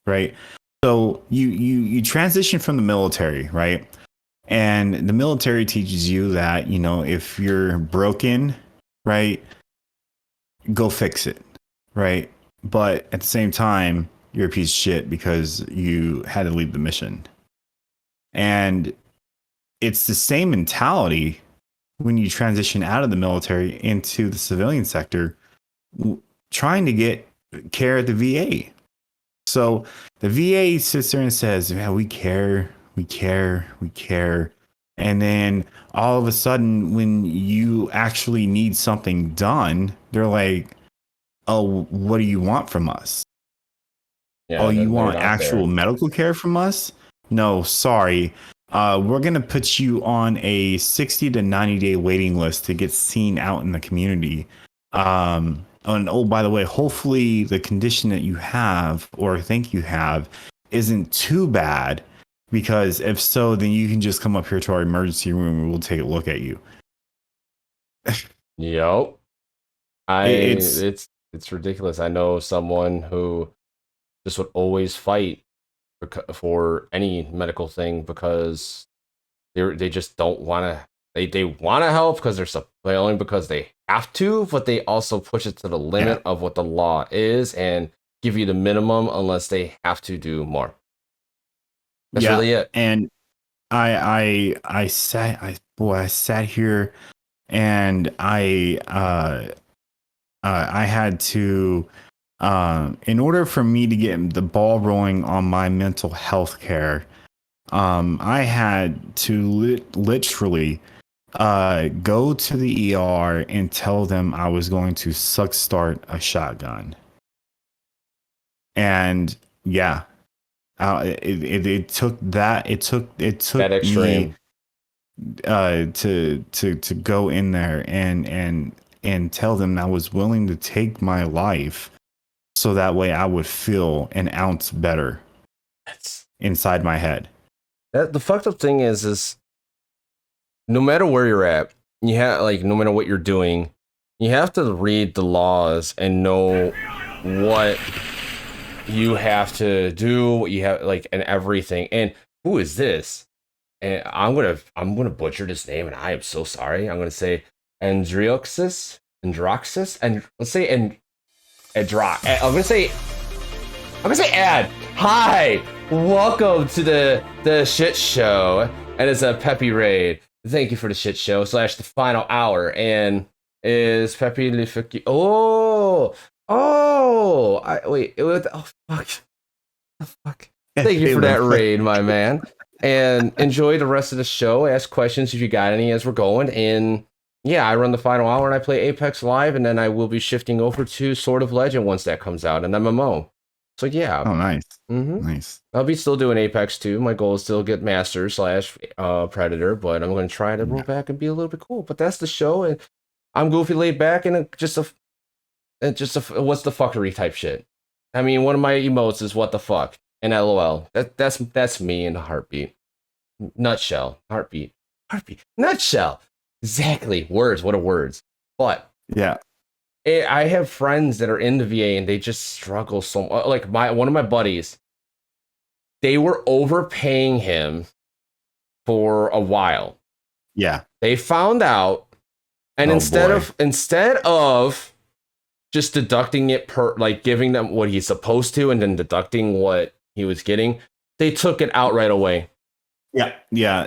right? So you transition from the military, right? And the military teaches you that, you know, if you're broken, right, go fix it, right? But at the same time, you're a piece of shit because you had to leave the mission. And it's the same mentality when you transition out of the military into the civilian sector, trying to get care at the VA. So the VA sits there and says, man, we care. And then all of a sudden, when you actually need something done, they're like, oh, what do you want from us? Yeah, oh, you want actual medical care from us? No, sorry. We're going to put you on a 60 to 90 day waiting list to get seen out in the community. And oh, by the way, hopefully the condition that you have or think you have isn't too bad, because if so, then you can just come up here to our emergency room and we'll take a look at you. Yep. It's ridiculous. I know someone who just would always fight for any medical thing because they just don't want to. They want to help because they're only because they have to, but they also push it to the limit of what the law is and give you the minimum unless they have to do more. That's really it. And I sat here and I had to, in order for me to get the ball rolling on my mental health care, I had to literally go to the ER and tell them I was going to suck start a shotgun. And yeah, it took that. It took that extreme. to go in there and tell them I was willing to take my life so that way I would feel an ounce better That's inside my head. the fucked up thing is no matter where you're at, you have like no matter what you're doing, you have to read the laws and know what you have to do, what you have like and everything. And who is this? And I'm gonna butcher this name, and I am so sorry. I'm gonna say Androxus, and let's say I'm gonna say Ad. Hi, welcome to the shit show, and it's a Peppy raid. Thank you for the shit show / the final hour. And is Peppy Lifiki? Wait. It was fuck. Thank you for that raid, my man. And enjoy the rest of the show. Ask questions if you got any as we're going. And yeah, I run the final hour and I play Apex Live, and then I will be shifting over to Sword of Legend once that comes out, and MMO. So yeah. Oh, nice. Mm-hmm. Nice. I'll be still doing Apex too. My goal is still get Master / Predator, but I'm going to try to roll back and be a little bit cool. But that's the show, and I'm goofy, laid back, and just a what's the fuckery type shit. I mean, one of my emotes is what the fuck and LOL. That's me in a heartbeat. Nutshell. Heartbeat. Nutshell. Exactly. Words. What are words? But yeah, I have friends that are in the VA and they just struggle so much. Like one of my buddies, they were overpaying him for a while. Yeah. They found out, and instead of just deducting it like giving them what he's supposed to and then deducting what he was getting, they took it out right away. Yeah.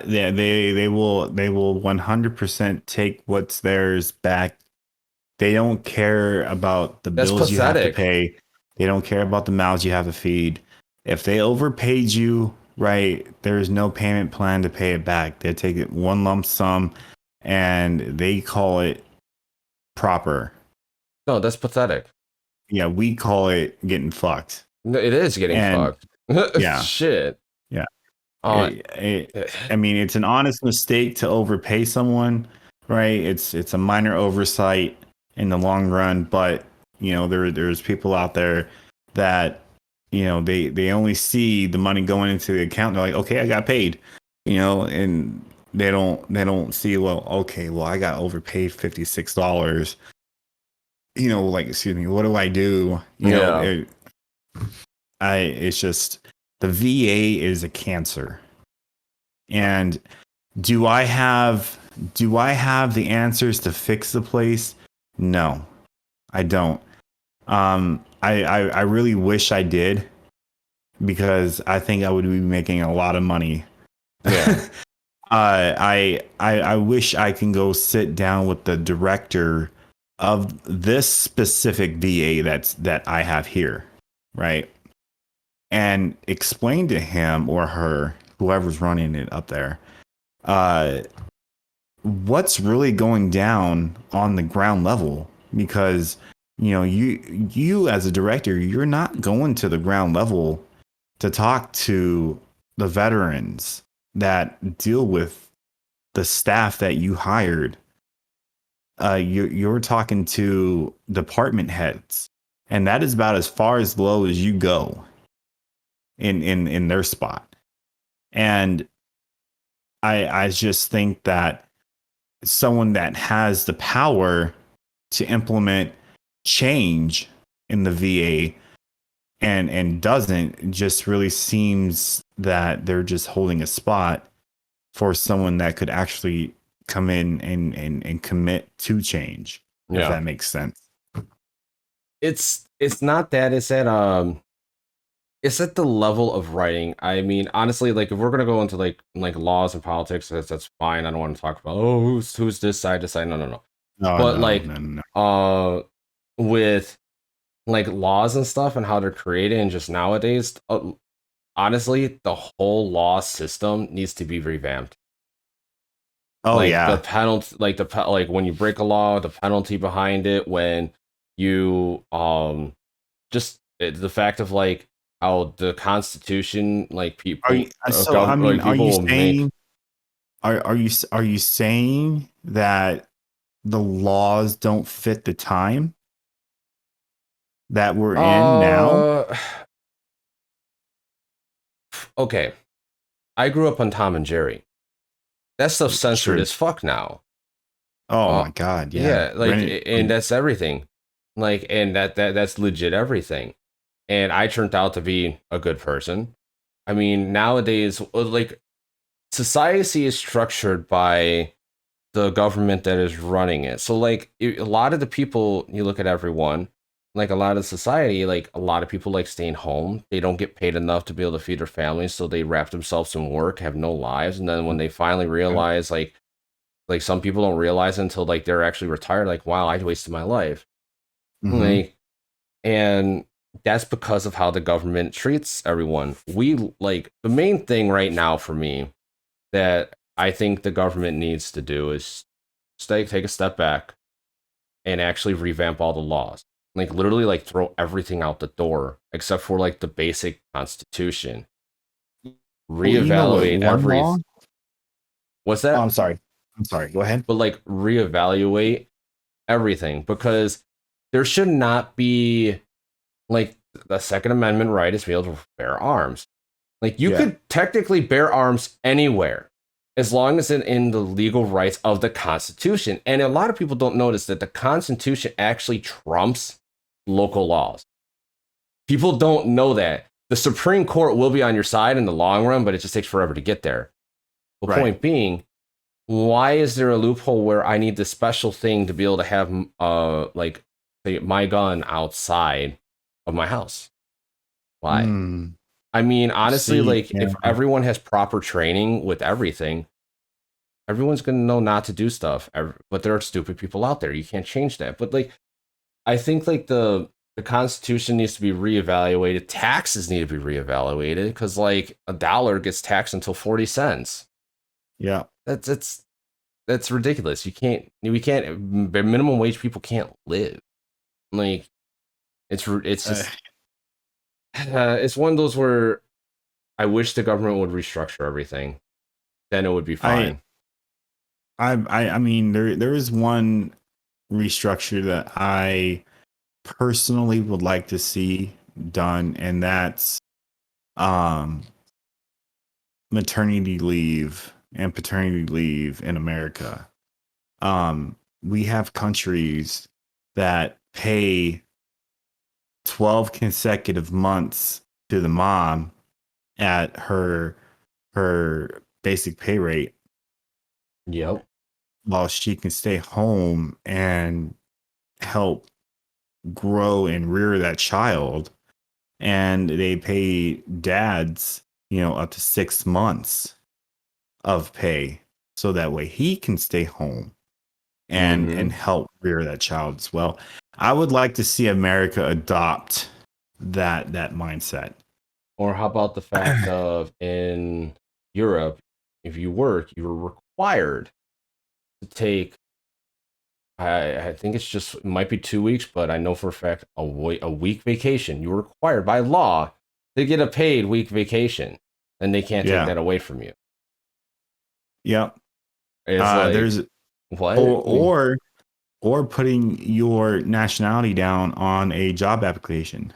They will 100% take what's theirs back. They don't care about the bills you have to pay. They don't care about the mouths you have to feed. If they overpaid you, right, there's no payment plan to pay it back. They take it one lump sum and they call it proper. No, that's pathetic. Yeah, we call it getting fucked. No, it is getting fucked. Yeah. Shit. Yeah. I mean, it's an honest mistake to overpay someone, right? It's a minor oversight in the long run, but you know, there's people out there that, you know, they only see the money going into the account. They're like, okay, I got paid, you know, and they don't see, well, okay, well, I got overpaid $56. You know, like, excuse me, what do I do? You know, it's just the VA is a cancer. And do I have the answers to fix the place? No, I don't. I really wish I did, because I think I would be making a lot of money. Yeah. I wish I can go sit down with the director of this specific VA that I have here, right? And explain to him or her, whoever's running it up there, what's really going down on the ground level. Because, you know, you as a director, you're not going to the ground level to talk to the veterans that deal with the staff that you hired. You're talking to department heads, and that is about as far as low as you go in their spot. And I just think that someone that has the power to implement change in the VA and doesn't, just really seems that they're just holding a spot for someone that could actually come in and commit to change. If that makes sense. It's not that, it's at the level of writing. I mean, honestly, like if we're gonna go into like laws and politics, that's fine. I don't want to talk about who's this side to side. No. No. With like laws and stuff and how they're created, and just nowadays, honestly, the whole law system needs to be revamped. Oh, like, yeah. The penalty, like when you break a law, the penalty behind it, when you just the fact of like how the Constitution, like people. Are you saying are you saying that the laws don't fit the time that we're in now? Uh, okay. I grew up on Tom and Jerry. That stuff's censored Sure. as fuck now. Oh Uh, my God, yeah. yeah, like, and that's everything. Like, and that's legit everything. And I turned out to be a good person. I mean, nowadays, like, society is structured by the government that is running it. So, like, a lot of the people, you look at everyone, like a lot of society, like a lot of people like staying home. They don't get paid enough to be able to feed their families, so they wrap themselves in work, have no lives, and then when they finally realize, like some people don't realize it until like they're actually retired, like, wow, I wasted my life. Mm-hmm. Like, and that's because of how the government treats everyone. We like the main thing right now for me that I think the government needs to do is take a step back and actually revamp all the laws. Like literally like throw everything out the door except for like the basic constitution. Well, you know what? Reevaluate One every law. what's Oh, that? I'm sorry. I'm sorry. Go ahead. But like reevaluate everything because there should not be like the Second Amendment right is to be able to bear arms. Like you Yeah. could technically bear arms anywhere as long as it's in the legal rights of the Constitution. And a lot of people don't notice that the Constitution actually trumps local laws. People don't know that. The Supreme Court will be on your side in the long run, but it just takes forever to get there. The Right. point being, why is there a loophole where I need this special thing to be able to have like say, my gun outside of my house? Why? Mm, I mean, honestly, see, like yeah. if everyone has proper training with everything, everyone's gonna know not to do stuff. But there are stupid people out there. You can't change that. But like, I think like the Constitution needs to be reevaluated. Taxes need to be reevaluated because like $1 gets taxed until 40 cents. Yeah. That's ridiculous. We can't minimum wage people can't live. Like it's Uh, just it's one of those where I wish the government would restructure everything. Then it would be I, fine. I mean, there is one restructure that I personally would like to see done, and that's um maternity leave and paternity leave in America. We have countries that pay 12 consecutive months to the mom at her basic pay rate Yep. while she can stay home and help grow and rear that child, and they pay dads, up to 6 months of pay so that way he can stay home and Mm-hmm. help rear that child as well. I would like to see America adopt that mindset. Or how about the fact of in Europe, if you work, you're required to take. I think it's just it might be 2 weeks, but I know for a fact a week vacation. You're required by law to get a paid week vacation, and they can't take Yeah. that away from you. Yep. It's like There's what? or putting your nationality down on a job application.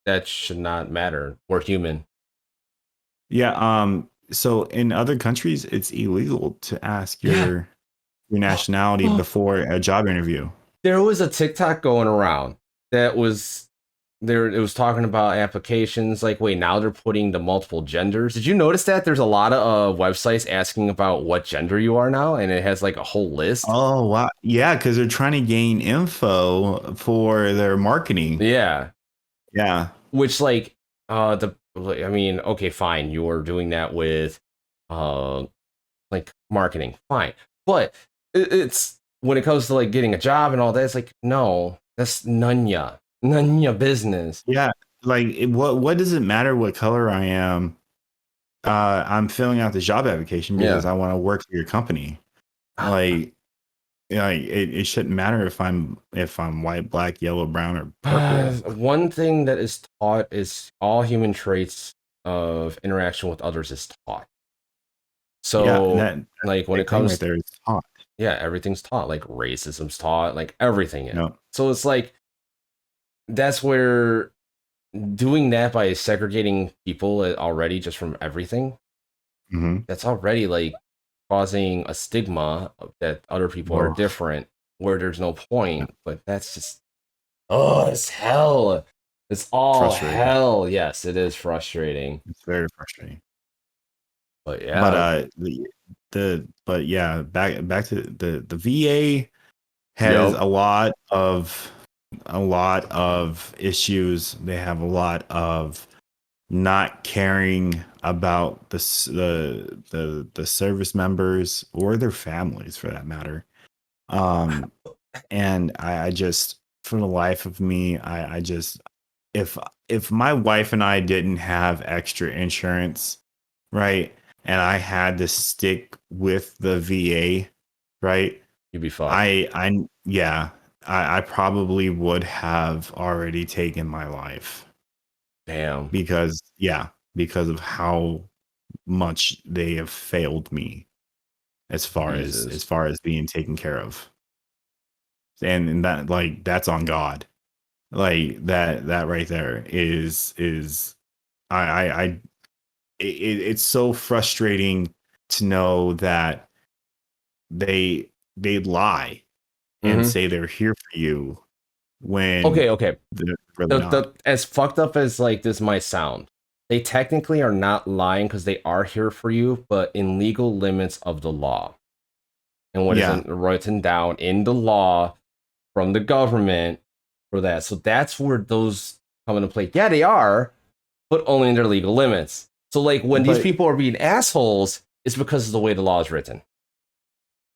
That should not matter. We're human. Yeah. So in other countries, it's illegal to ask Yeah. your nationality before a job interview. There was a TikTok going around that was there. It was talking about applications. Like, wait, now they're putting the multiple genders. Did you notice that there's a lot of websites asking about what gender you are now, and it has like a whole list. Oh wow. Yeah, because they're trying to gain info for their marketing. Yeah, Yeah. which like I mean, okay, fine, you're doing that with uh like marketing, fine, but it's when it comes to like getting a job and all that, it's like no, that's none ya business. Yeah. Like what does it matter what color I am? I'm filling out the job application because Yeah. I want to work for your company. Like, it shouldn't matter if I'm white, black, yellow, brown, or purple. One thing that is taught is all human traits of interaction with others is taught. Yeah, So that like when it big thing right comes, there is taught. yeah, everything's taught, like racism's taught, like everything is. No. So it's like that's where doing that by segregating people already just from everything, Mm-hmm. that's already like causing a stigma that other people are Oh, different where there's no yeah. point. But that's just, oh, it's hell. It's all Frustrating. hell. Yes, it is frustrating. It's very frustrating. But But yeah. but yeah, back to the VA has Yep. a lot of issues. They have a lot of not caring about the service members or their families for that matter. And I just, for the life of me, I just, if my wife and I didn't have extra insurance, right, and I had to stick with the VA, right, You'd be fucked. yeah, I probably would have already taken my life Damn. because because of how much they have failed me Jesus. as far as being taken care of, and that, like, that's on God. Like that right there is I it's so frustrating to know that they lie and Mm-hmm. say they're here for you when Okay. they're really The not. as fucked up as like this might sound, they technically are not lying because they are here for you, but in legal limits of the law. And what is Yeah, written down in the law from the government for that. So that's where those come into play. Yeah, they are, but only in their legal limits. So like when these but people are being assholes, it's because of the way the law is written.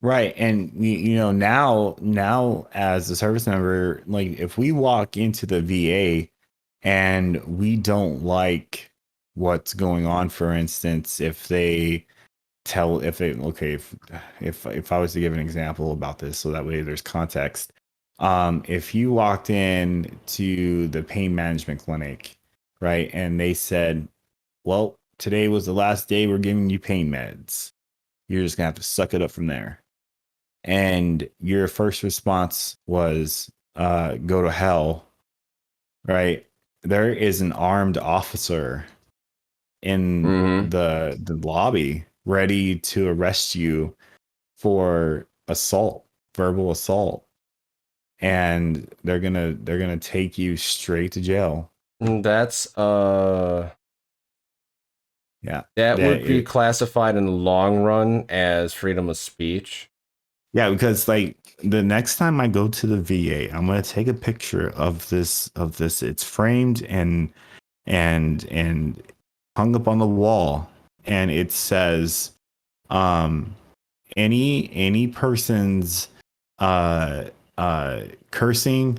right, and you know, now as a service member, like if we walk into the VA and we don't like what's going on, for instance, if they tell if it okay if I was to give an example about this so that way there's context, if you walked in to the pain management clinic, right, and they said, well, today was the last day we're giving you pain meds, you're just gonna have to suck it up from there, and your first response was go to hell, right, there is an armed officer in Mm-hmm. the lobby ready to arrest you for assault, verbal assault, and they're gonna take you straight to jail. That's Yeah, that that would be it, classified in the long run as freedom of speech. yeah, because like the next time I go to the VA, I'm gonna take a picture of this. It's framed and hung up on the wall, and it says, um, any person's uh cursing,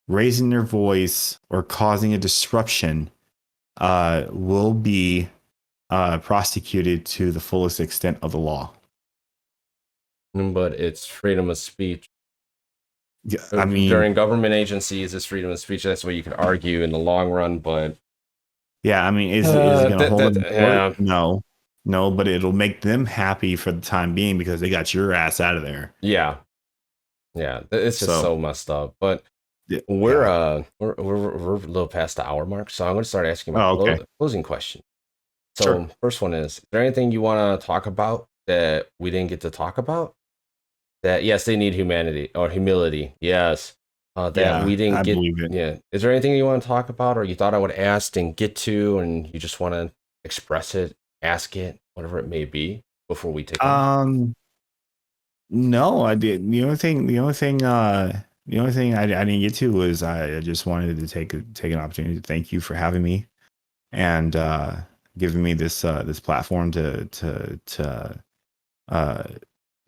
raising their voice, or causing a disruption will be prosecuted to the fullest extent of the law. But it's freedom of speech. Yeah, I mean, During government agencies, it's freedom of speech. That's what you could argue in the long run, but yeah, I mean, is it gonna hold them in court? yeah, No, no, but it'll make them happy for the time being because they got your ass out of there. yeah, yeah. It's just So so messed up. But we're yeah. we're a little past the hour mark, so I'm going to start asking my Oh, okay. closing question. Sure. So first one is there anything you want to talk about that we didn't get to talk about? That yes, they need humanity or humility. Yes, that Yeah, we didn't I get. believe it. Yeah, is there anything you want to talk about, or you thought I would ask and get to, and you just want to express it, ask it, whatever it may be, before we take off? No, I did. The only thing I didn't get to was I just wanted to take an opportunity to thank you for having me and giving me this platform to uh,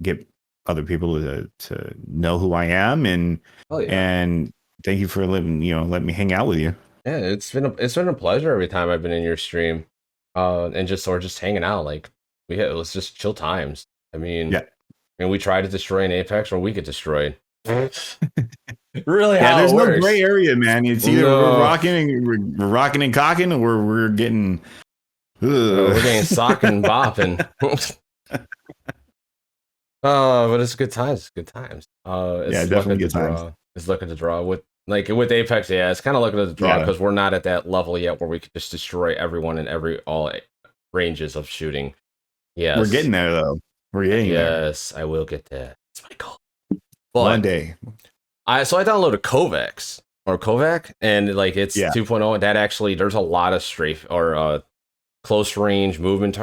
get other people to know who I am, Oh yeah, and thank you for letting me hang out with you. yeah. It's been a pleasure every time I've been in your stream, and just or just hanging out. Like it was just chill times. I mean, Yeah, and we try to destroy an Apex, or we get destroyed. Really, yeah. how it There's no gray works? area, man. It's either No. we're rocking and cocking, or we're getting. We're Ugh. getting sock and bop and But it's good times. It's good times. Yeah, It's looking definitely to good times. draw. It's looking to draw with Apex. Yeah, it's kind of looking to draw Yeah. because we're not at that level yet where we could just destroy everyone in all ranges of shooting. Yes, We're getting there though. We're getting there. yes, I will get there. It's my goal. One But day. I downloaded Kovac, and like it's Yeah. 2.0, and that actually there's a lot of strafe or close range movement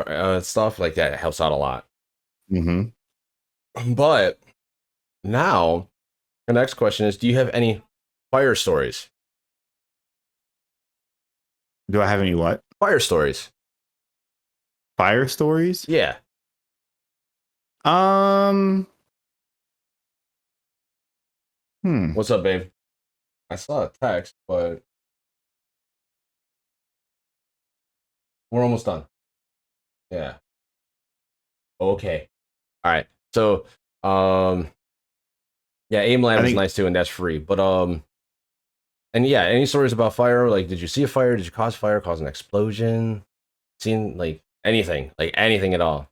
stuff like that. It helps out a lot. Mm-hmm. But now the next question is: do you have any fire stories? Do I have any what? Fire stories? Fire stories? Yeah. Um. What's up, babe? I saw a text, but we're almost done. Yeah. Okay. All right. So, yeah, aim I ladder is think. nice too, and that's free. But and yeah, any stories about fire? Like, did you see a fire? Did you cause fire? Cause an explosion? Seen like anything at all?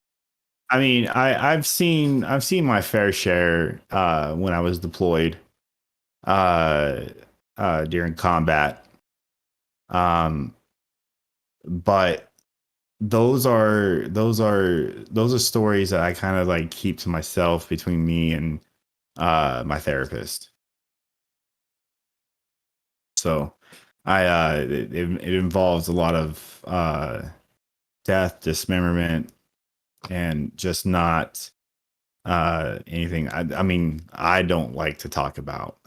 I mean, I've seen my fair share when I was deployed uh during combat. Um, but those are stories that I kind of like keep to myself between me and my therapist. So it involves a lot of death, dismemberment, and just not anything I mean I don't like to talk about.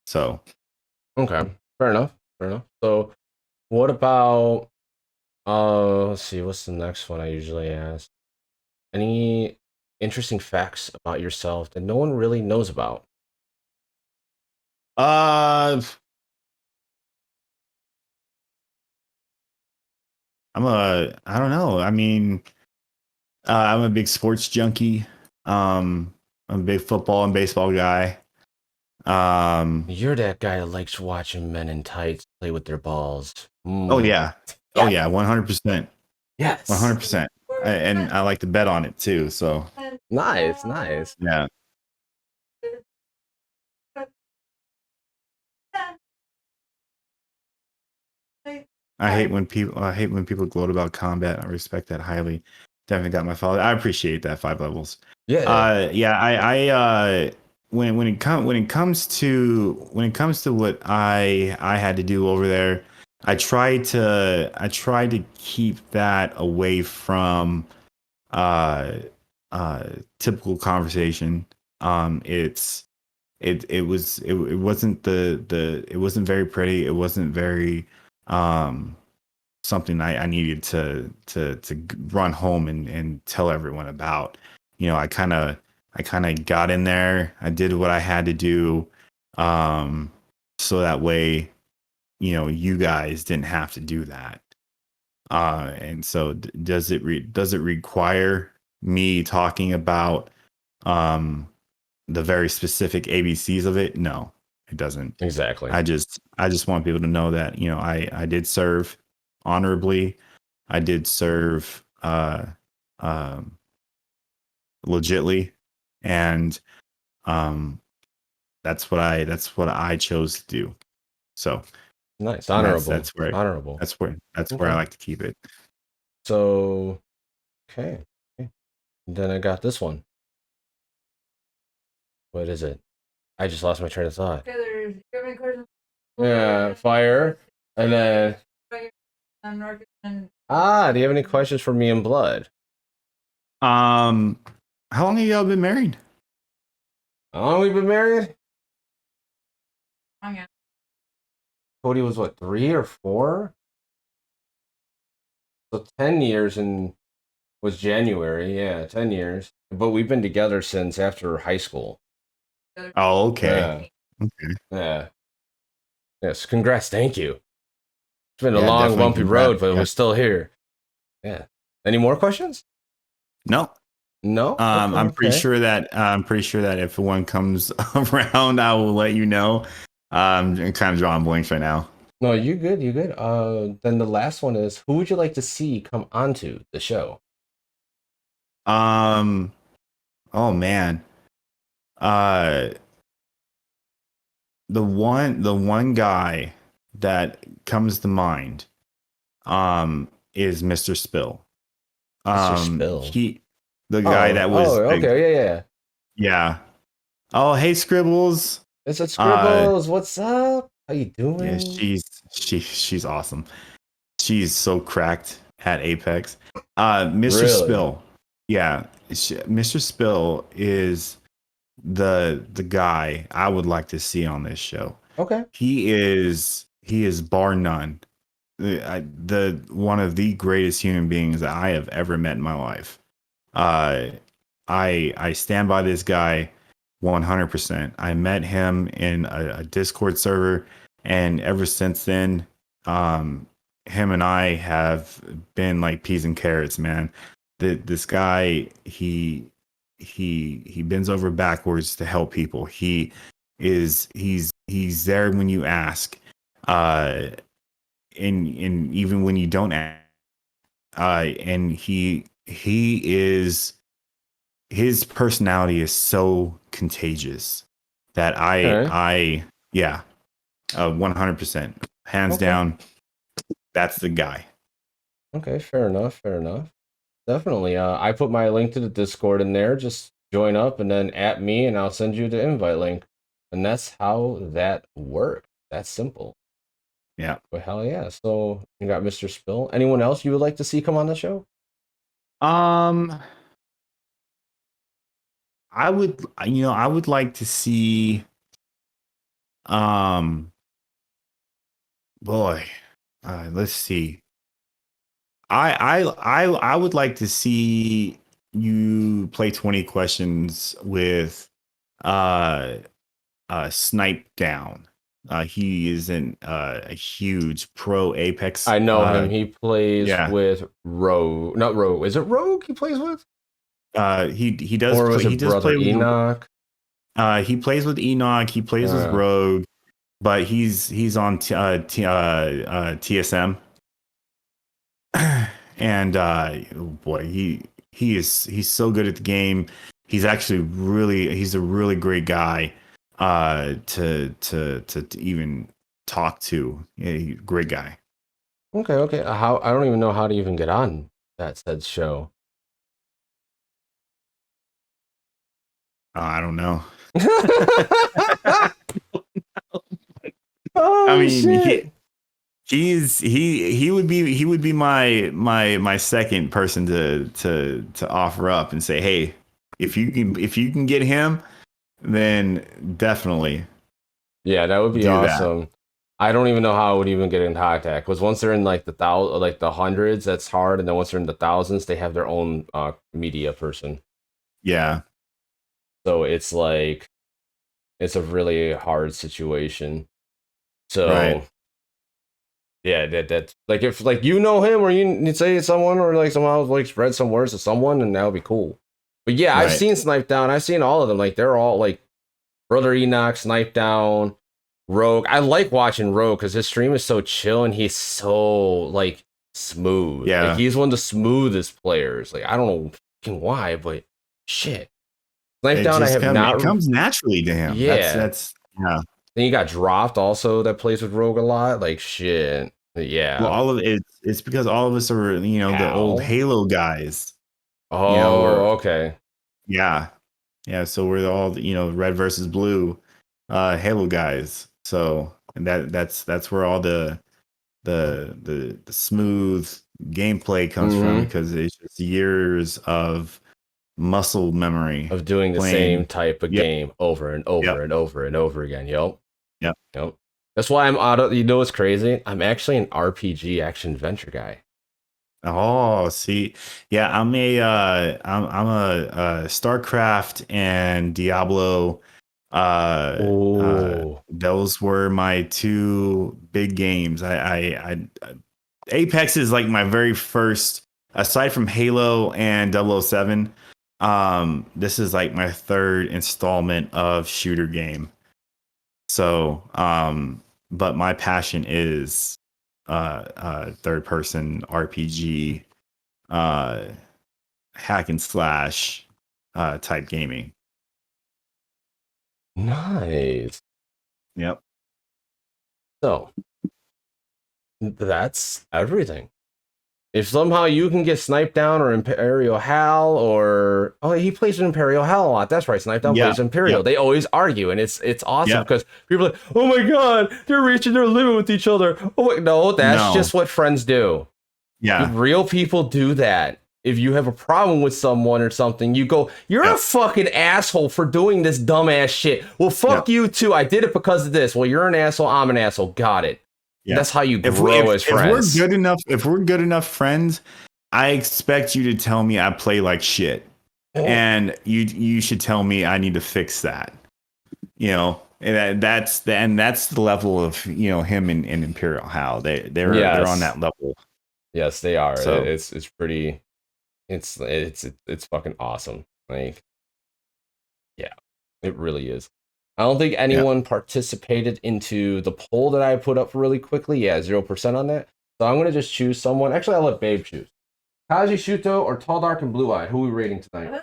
So Okay, fair enough. Fair enough. So, what about let's see, what's the next one I usually ask? Any interesting facts about yourself that no one really knows about? uh I don't know. I mean, I'm a big sports junkie. I'm a big football and baseball guy. Um, You're that guy that likes watching men in tights play with their balls. oh Mm. yeah. Oh Yeah. yeah, 100%. Yes. 100%. And I like to bet on it too, so Nice, nice. yeah. I hate when people gloat about combat. I respect that highly. Definitely got my follow. I appreciate that 5 levels. Yeah. Yeah, when it comes to what I had to do over there, I try to keep that away from uh typical conversation. It wasn't it wasn't very pretty. It wasn't very um something I needed to run home and tell everyone about. You know, I kind of got in there. I did what I had to do, so that way, you know, you guys didn't have to do that. And so, does it require me talking about um the very specific ABCs of it? No, it doesn't. Exactly. I just want people to know that, you know, I did serve honorably. I did serve um legitly, and um that's what I chose to do. So Nice. and Honorable. Honorable. that's where I Okay. like to keep it. So, okay. Okay. Then I got this one. What is it? I just lost my train of thought. Yeah, fire. And then do you have any questions for me and Blood? Um how long have y'all been married? How long we been married? Cody was what, 3 or 4? So 10 years and was January, yeah, 10 years. But we've been together since after high school. Oh, okay. Yeah, Okay. yeah. Yes, congrats, thank you. It's been a Yeah, long, definitely bumpy congrats. road, but Yeah. we're still here. Yeah. Any more questions? No. No? Okay, okay. I'm pretty sure that if one comes around, I will let you know. I'm kind of drawing blanks right now. No, you good, you good. Then the last one is, who would you like to see come onto the show? Oh man. Uh, the one guy that comes to mind, is Mr. Spill. Mr. Spill. He, the guy Oh, that oh, was the, okay, yeah. yeah. Oh, hey, Scribbles. It's a Uh, Scribbles. What's up? How you yeah, doing? she's awesome. She's so cracked at Apex. Mr. Really? Spill. Yeah, Mr. Spill is the guy I would like to see on this show. Okay. He is bar none the one of the greatest human beings that I have ever met in my life. Uh, I stand by this guy 100%. I met him in a Discord server, and ever since then, him and I have been like peas and carrots, man. This guy, he bends over backwards to help people. He's there when you ask, uh, and even when you don't ask, and he is his personality is so contagious that Okay. yeah, 100%, hands Okay. down, that's the guy. Okay. Fair enough. Fair enough. Definitely. I put my link to the Discord in there. Just join up and then at me, and I'll send you the invite link. And that's how that works. That's simple. Yeah. But hell yeah. So you got Mr. Spill. Anyone else you would like to see come on the show? Um, I would like to see, um, boy, let's see. I would like to see you play 20 questions with uh Snipe Down. He is a huge pro Apex. I know him. He plays Yeah. with Rogue. Not Rogue. Is it Rogue he plays with? He does Or was play. He it does Brother play with. Enoch? He plays with Enoch. He plays with Uh, Rogue, but he's on TSM. And oh boy, he's so good at the game. He's a really great guy to even talk to. Yeah, great guy. okay. How I don't even know how to even get on that said show. I don't know. I Oh mean, shit. he would be my second person to offer up and say, hey, if you can get him, then definitely Yeah, that would be do that. awesome. I don't even know how I would even get in contact. Because once they're in like the like the hundreds, that's hard, and then once they're in the thousands, they have their own media person. Yeah. So it's like it's a really hard situation. Right. So yeah, that's like if like you know him or you say it's someone or like somehow like spread some words to someone, and that would be cool. But yeah, I've Right. seen Snipe Down. I've seen all of them. Like they're all like Brother Enoch, Snipe Down, Rogue. I like watching Rogue because his stream is so chill and he's so like smooth. Like Yeah. he's one of the smoothest players. Like I don't know fucking why, but shit. Snipe Down, I have It not. comes naturally to him. Yeah. Yeah. Then you got Dropped also that plays with Rogue a lot. Like shit. Well, Yeah. all of it's because all of us are, the old How? Halo guys. We're Oh, okay. yeah. Yeah, so we're all, red versus blue Halo guys. So, and that's where all the smooth gameplay comes from, Mm-hmm. because it's just years of muscle memory Of doing the same playing. type of Yep. game over and Yep. over and over and over again. Yep. Yep. Yep. That's why I'm out of. You know what's crazy? I'm actually an RPG action adventure guy. Oh, see, yeah, I'm a StarCraft and Diablo. Oh, Those were my two big games. Apex is like my very first, aside from Halo and 007. This is like my third installment of shooter game. So, but my passion is third person RPG, uh hack and slash type gaming. Nice. Yep. So that's everything. If somehow you can get Sniped Down or Imperial Hal or he plays Imperial Hal a lot. That's right. Sniped Down plays Imperial. They always argue, and it's awesome because people are like, oh my god, they're reaching their limit with each other. Oh wait, no, that's just what friends do. Yeah. Real people do that. If you have a problem with someone or something, you go, you're a fucking asshole for doing this dumbass shit. Well, fuck you too. I did it because of this. Well, you're an asshole. I'm an asshole. Got it. Yeah. That's how you grow as friends. If we're good enough friends, I expect you to tell me I play like shit, and you should tell me I need to fix that. You know, and that's the level of him and Imperial Hal. They're on that level. Yes, they are. So it's pretty. It's fucking awesome. Like, yeah, it really is. I don't think anyone participated into the poll that I put up really quickly. Yeah, 0% on that. So I'm gonna just choose someone. Actually, I'll let Babe choose. Kaji Shuto or Tall, Dark, and Blue Eyed. Who are we rating tonight?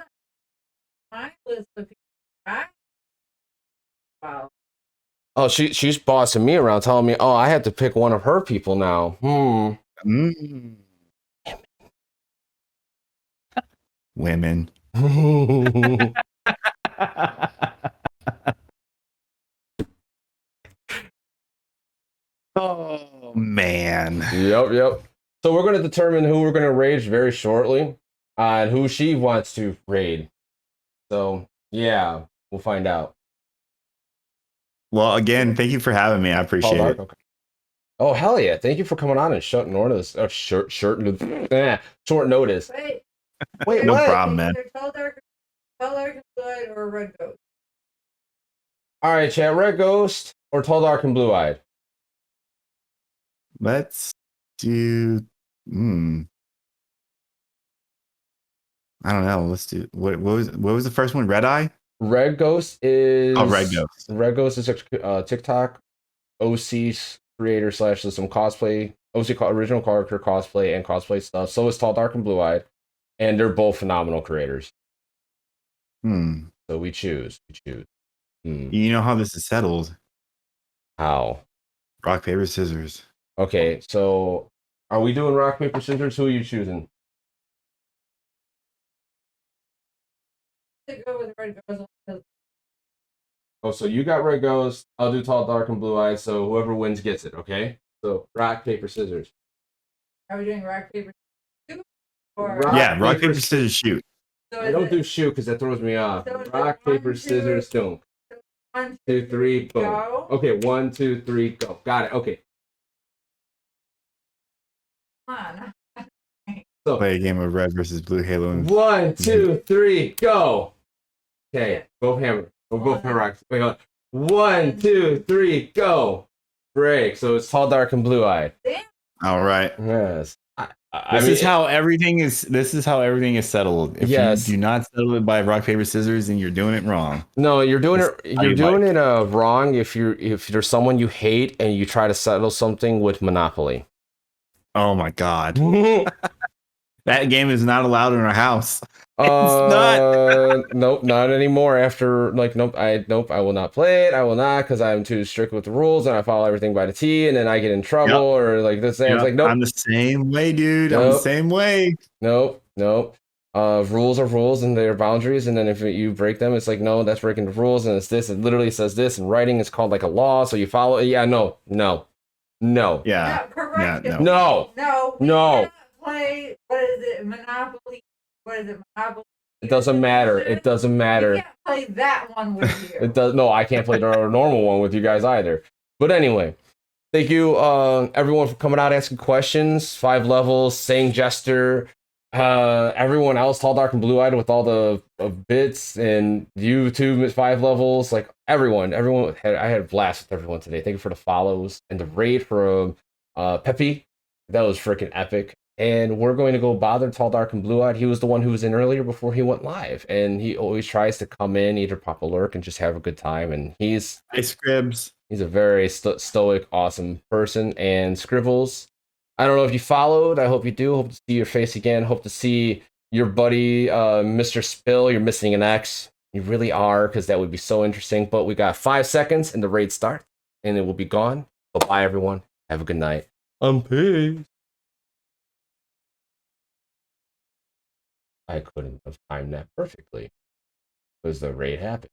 My list of people. Wow. Oh, she's bossing me around, telling me, oh, I have to pick one of her people now. Women. Oh man. Yep. So we're going to determine who we're going to raid very shortly, and who she wants to raid. So yeah, we'll find out. Well, again, thank you for having me. I appreciate it. Okay. Oh hell yeah! Thank you for coming on and short notice. Short notice. Wait, no what? problem, man. Tall, dark, and blue-eyed, or red ghost. All right, chat. Red ghost or Tall, Dark, and Blue Eyed. Let's do. I don't know. Let's do. What was the first one? Red Eye. Red Ghost is Red Ghost. Red Ghost is a TikTok OC creator / some cosplay original character cosplay and cosplay stuff. So is Tall, Dark, and Blue Eyed, and they're both phenomenal creators. So we choose. You know how this is settled? How? Rock, paper, scissors. Okay, so are we doing rock, paper, scissors? Who are you choosing? Go with red ghost. Oh, so you got Red Ghost. I'll do Tall, Dark, and Blue Eyes. So whoever wins gets it. Okay. So rock, paper, scissors. Are we doing rock, paper, shoot? Or rock, paper, scissors, shoot. So I don't do shoot because that throws me off. So rock, paper, scissors, don't. 1, 2, 3, boom. go. Okay, 1, 2, 3, go. Got it. Okay. Come on. So Play a game of red versus blue Halo. 1, 2, 3, go. Okay, both hammer. Both hammer rocks. Wait, hold on. 1, 2, 3, go. Break. So it's Tall, Dark, and Blue Eyed. All right. Yes. This is how everything is settled. If you do not settle it by rock, paper, scissors, then you're doing it wrong. No, you're doing it. You're doing it wrong if there's someone you hate and you try to settle something with Monopoly. Oh my god. That game is not allowed in our house. It's not. Nope, not anymore. After nope, I will not play it. I will not because I'm too strict with the rules and I follow everything by the T, and then I get in trouble or like this. It's like nope. I'm the same way, dude. Nope. I'm the same way. Nope. Rules are rules and they're boundaries, and then if you break them, it's like no, that's breaking the rules, and it's this. It literally says this, and writing is called like a law, so you follow it. Yeah, no. Yeah. Correct. No. Play. What is it? Monopoly. What is it? Monopoly. It doesn't matter. You can't play that one with you. It does. No, I can't play the normal one with you guys either. But anyway, thank you everyone for coming out asking questions. 5 levels, saying Jester, everyone else, Tall, Dark, and Blue Eyed with all the bits, and YouTube 5 levels. Like everyone. I had a blast with everyone today. Thank you for the follows and the raid for Peppy. That was freaking epic. And we're going to go bother Tall, Dark, and Blue Eyed. He was the one who was in earlier before he went live. And he always tries to come in, either pop a lurk and just have a good time. And he's a very stoic, awesome person. And Scribbles, I don't know if you followed. I hope you do. Hope to see your face again. Hope to see your buddy, Mr. Spill, you're missing an X. You really are, because that would be so interesting. But we got 5 seconds and the raid starts, and it will be gone. Bye, everyone. Have a good night. Peace. I couldn't have timed that perfectly because the raid happened.